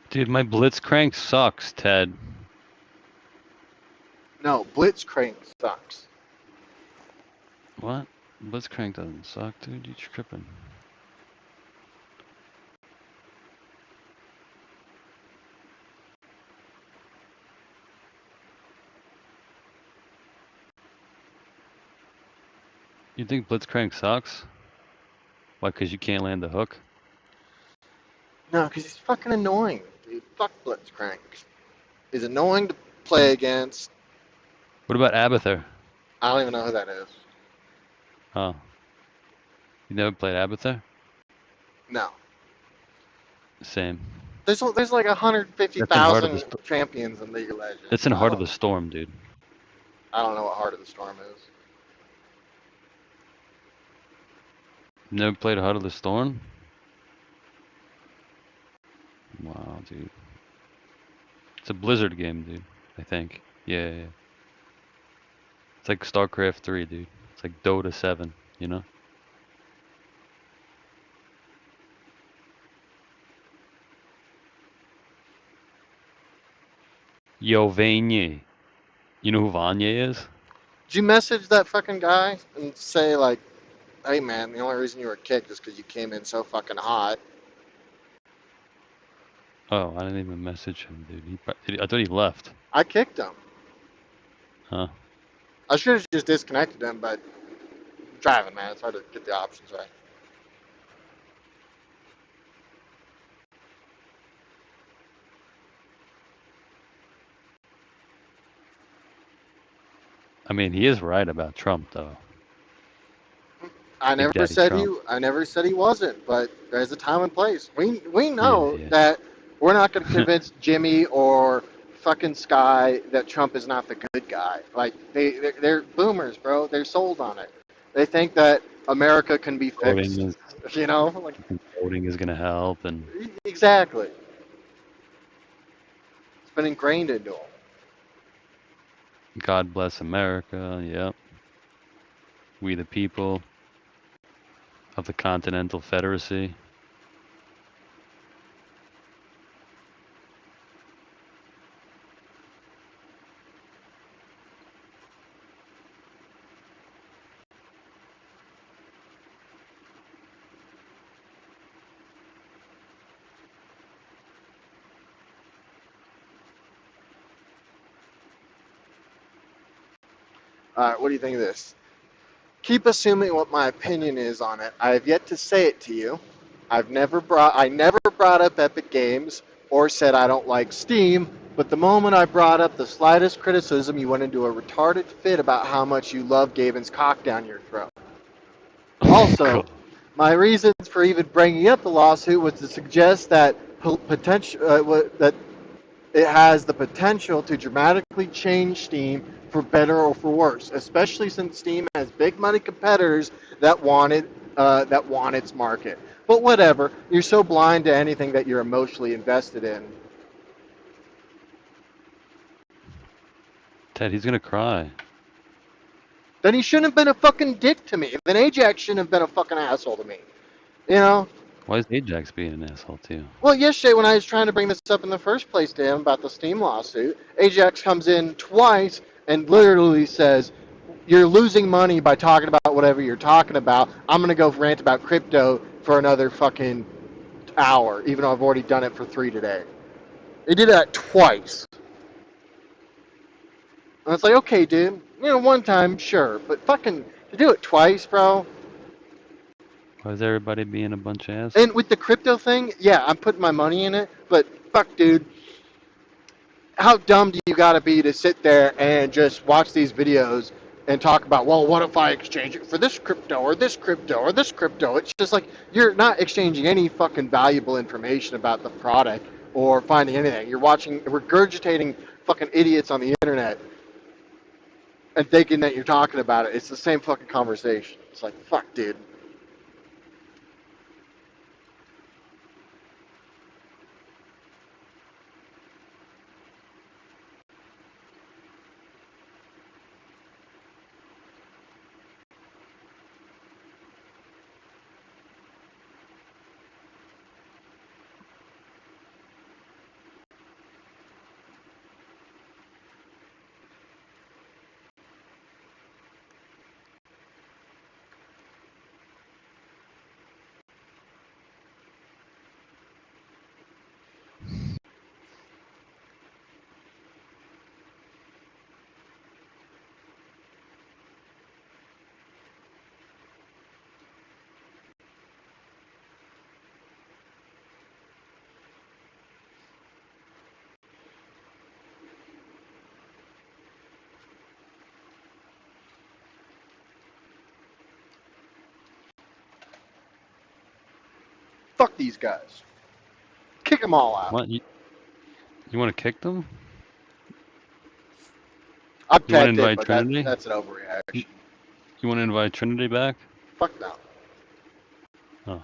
Dude, my Blitzcrank sucks, Ted. No, Blitzcrank sucks. What? Blitzcrank doesn't suck, dude. You're tripping. You think Blitzcrank sucks? Why? Because you can't land the hook? No, because he's fucking annoying, dude. Fuck Blitzcrank. He's annoying to play against. What about Abathur? I don't even know who that is. Oh. You never played Abathur? No. Same. There's like That's in Heart of the 150,000 champions in League of Legends. It's in Heart of the Storm, dude. I don't know what Heart of the Storm is. You never played Heart of the Storm? Wow, dude. It's a Blizzard game, dude. I think. Yeah. It's like StarCraft 3, dude. It's like Dota 7, you know? Yo, Vanya. You know who Vanya is? Did you message that fucking guy and say, like, hey man, the only reason you were kicked is because you came in so fucking hot? Oh, I didn't even message him, dude. I thought he left. I kicked him. Huh? I should have just disconnected him, but I'm driving, man. It's hard to get the options right. I mean, he is right about Trump, though. I Big never Daddy said Trump. I never said he wasn't, but there's a time and place. We know Yeah. that we're not going to convince Jimmy or fucking Sky that Trump is not the good guy. Like they're boomers, bro. They're sold on it. They think that America can be fixed. You know, like Voting is gonna help, and exactly. It's been ingrained into them. God bless America. Yep. We the people of the Continental Federacy. All right, what do you think of this? Keep assuming what my opinion is on it. I have yet to say it to you. I never brought up Epic Games or said I don't like Steam, but the moment I brought up the slightest criticism, you went into a retarded fit about how much you love Gaben's cock down your throat. Also, my reasons for even bringing up the lawsuit was to suggest that that it has the potential to dramatically change Steam for better or for worse, especially since Steam has big money competitors that want its market. But whatever, you're so blind to anything that you're emotionally invested in. Ted, he's gonna cry. Then he shouldn't have been a fucking dick to me. Then Ajax shouldn't have been a fucking asshole to me. You know? Why is Ajax being an asshole to you? Well, yesterday when I was trying to bring this up in the first place to him about the Steam lawsuit, Ajax comes in twice and literally says, you're losing money by talking about whatever you're talking about. I'm going to go rant about crypto for another fucking hour, even though I've already done it for 3 today. They did that twice. And it's like, okay, dude, one time, sure, but fucking to do it twice, bro. Why is everybody being a bunch of assholes? And with the crypto thing, yeah, I'm putting my money in it, but fuck, dude. How dumb do you gotta be to sit there and just watch these videos and talk about, well, what if I exchange it for this crypto or this crypto or this crypto? It's just like you're not exchanging any fucking valuable information about the product or finding anything. You're regurgitating fucking idiots on the internet and thinking that you're talking about it. It's the same fucking conversation. It's like, fuck, dude. Fuck these guys. Kick them all out. What you want to kick them? I'm You want to tempted, invite but Trinity? that's an overreaction. You want to invite Trinity back? Fuck no. Oh.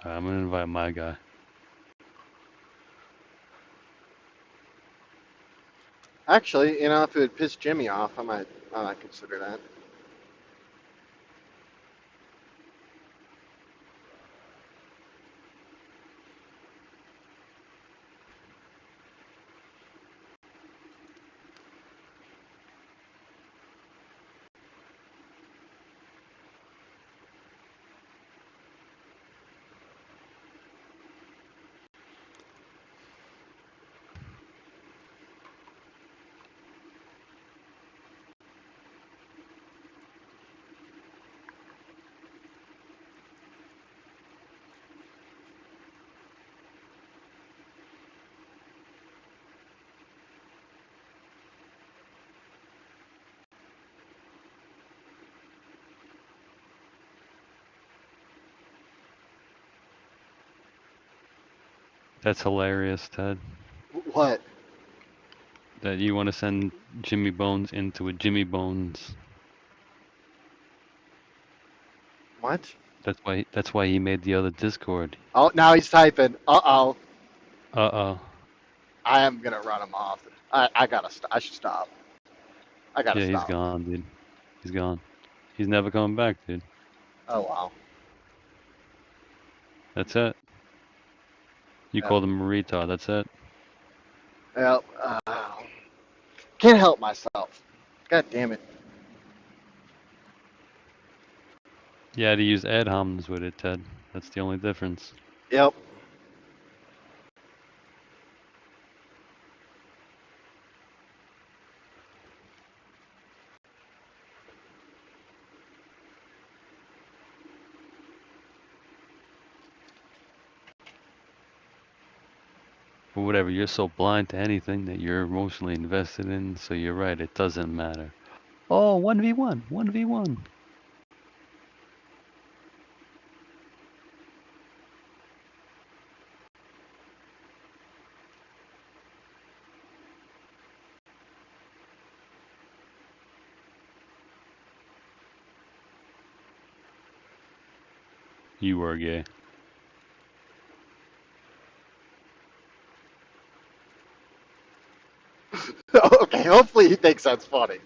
I'm gonna invite my guy. Actually, if it would piss Jimmy off, I might consider that. That's hilarious, Ted. What? That you want to send Jimmy Bones into a Jimmy Bones. What? That's why he made the other Discord. Oh, now he's typing. Uh-oh. Uh-oh. I am going to run him off. I gotta stop. I should stop. I gotta Yeah, he's stop. gone, dude. He's gone. He's never coming back, dude. Oh, wow. That's it. You Yep. called him a retard. That's it. Well, can't help myself. God damn it. You had to use ad homs with it, Ted. That's the only difference. Yep. But whatever, you're so blind to anything that you're emotionally invested in, so you're right, it doesn't matter. Oh, 1v1, 1v1. You are gay. Okay, hopefully he thinks that's funny.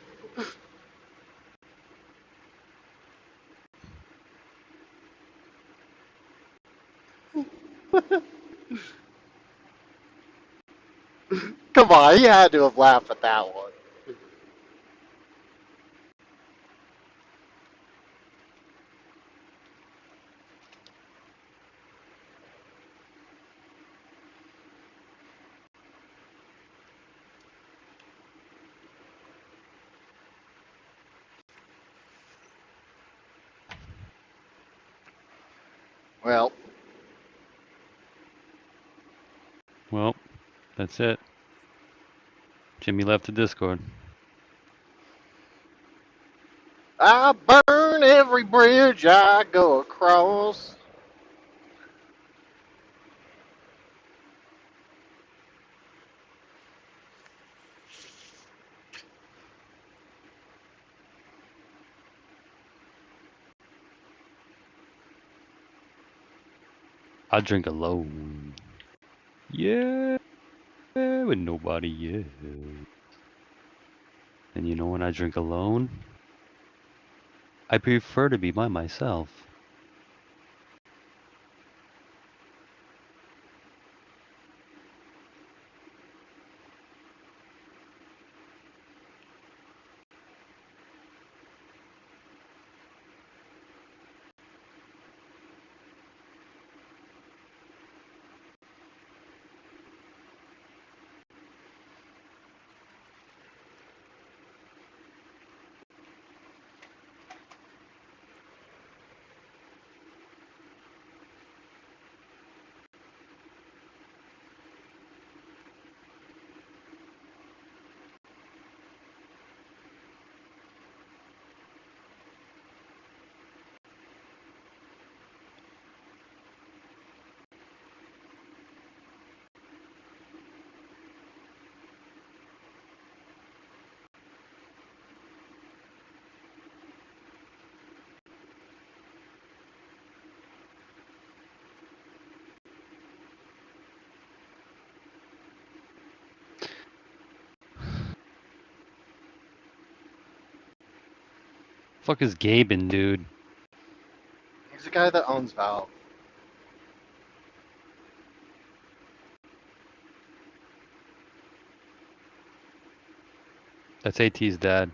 Come on, he had to have laughed at that one. Well, that's it. Jimmy left the Discord. I burn every bridge I go across. I drink alone. Yeah, with nobody else. And you know when I drink alone? I prefer to be by myself. Fuck is Gaben, dude? He's the guy that owns Valve. That's AT's dad.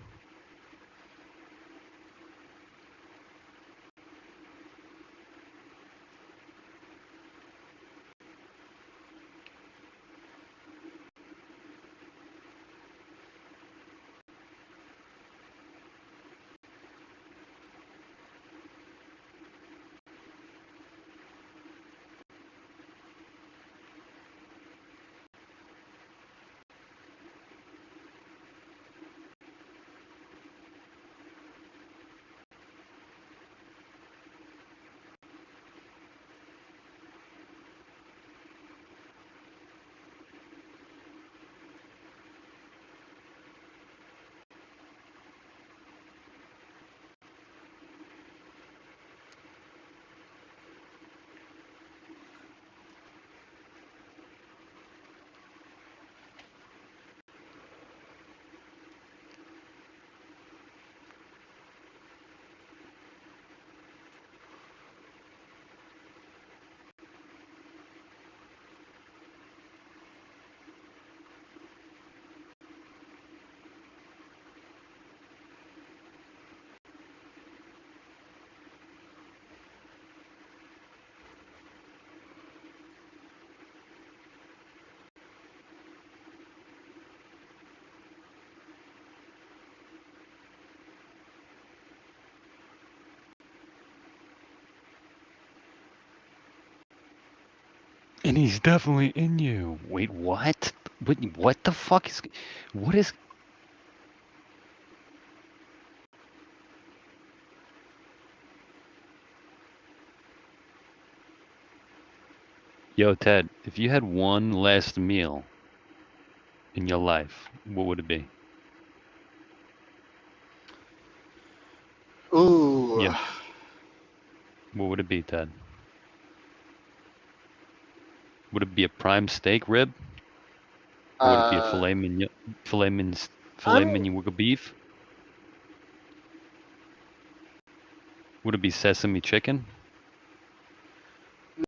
And he's definitely in you. Wait, what? What the fuck is? What is? Yo, Ted, if you had one last meal in your life, what would it be? Ooh. Yeah. What would it be, Ted? Would it be a prime steak rib? Or would it be a Uh, filet I'm mignon with beef? Would it be sesame chicken?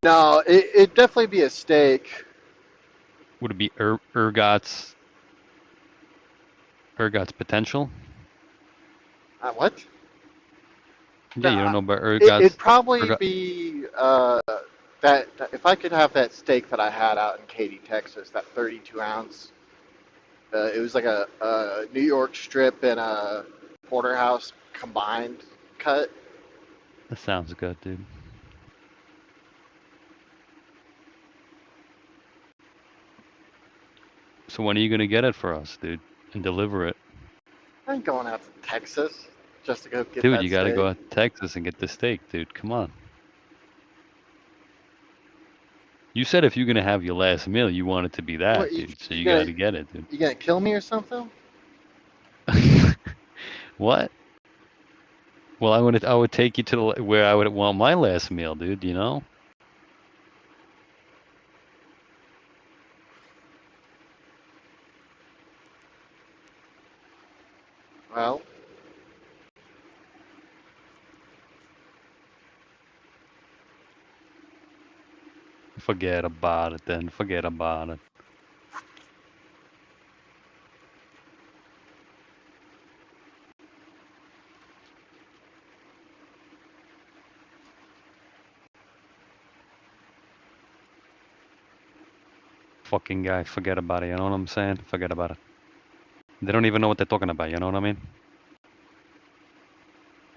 no. It'd definitely be a steak. Would it be Ergot's potential? What? Yeah, you don't No, know about it'd Ergot's probably Ergot. be that if I could have that steak that I had out in Katy, Texas, that 32 ounce. It was like a New York strip and a porterhouse combined cut. That sounds good, dude. So when are you gonna get it for us, dude, and deliver it? I ain't going out to Texas just to go get Dude, that you gotta steak. go out to Texas and get the steak, dude. Come on. You said if you're gonna have your last meal, you want it to be What that, dude. So you you gonna gotta get it, dude. you gonna kill me or something? What? Well, I would take you to where I would want my last meal, dude. You know? Well, Forget about it, then. Forget about it. Fucking guy, forget about it. You know what I'm saying? Forget about it. They don't even know what they're talking about. You know what I mean?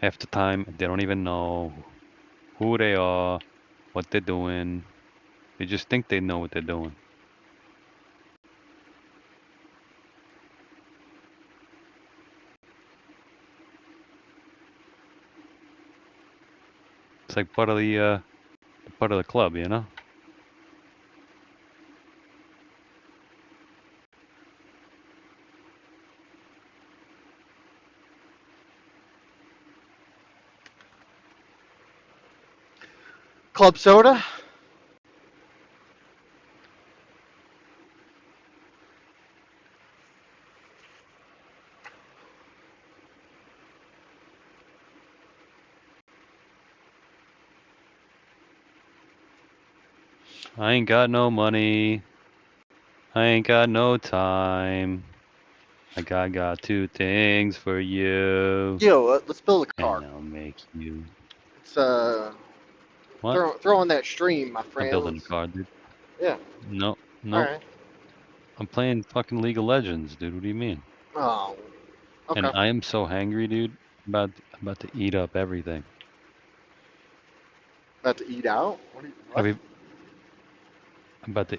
Half the time, they don't even know who they are, what they're doing. They just think they know what they're doing. It's like part of the club, you know? club soda. I ain't got no money. I ain't got no time. I got two things for you. Yo, let's build a car. And I'll make you. It's What? throw in that stream, my I'm friend. building a Let's- car, dude. Yeah. No, All no. right. I'm playing fucking League of Legends, dude. What do you mean? Oh. Okay. And I am so hangry, dude. I'm about to eat up everything. About to eat out. What? I'm about to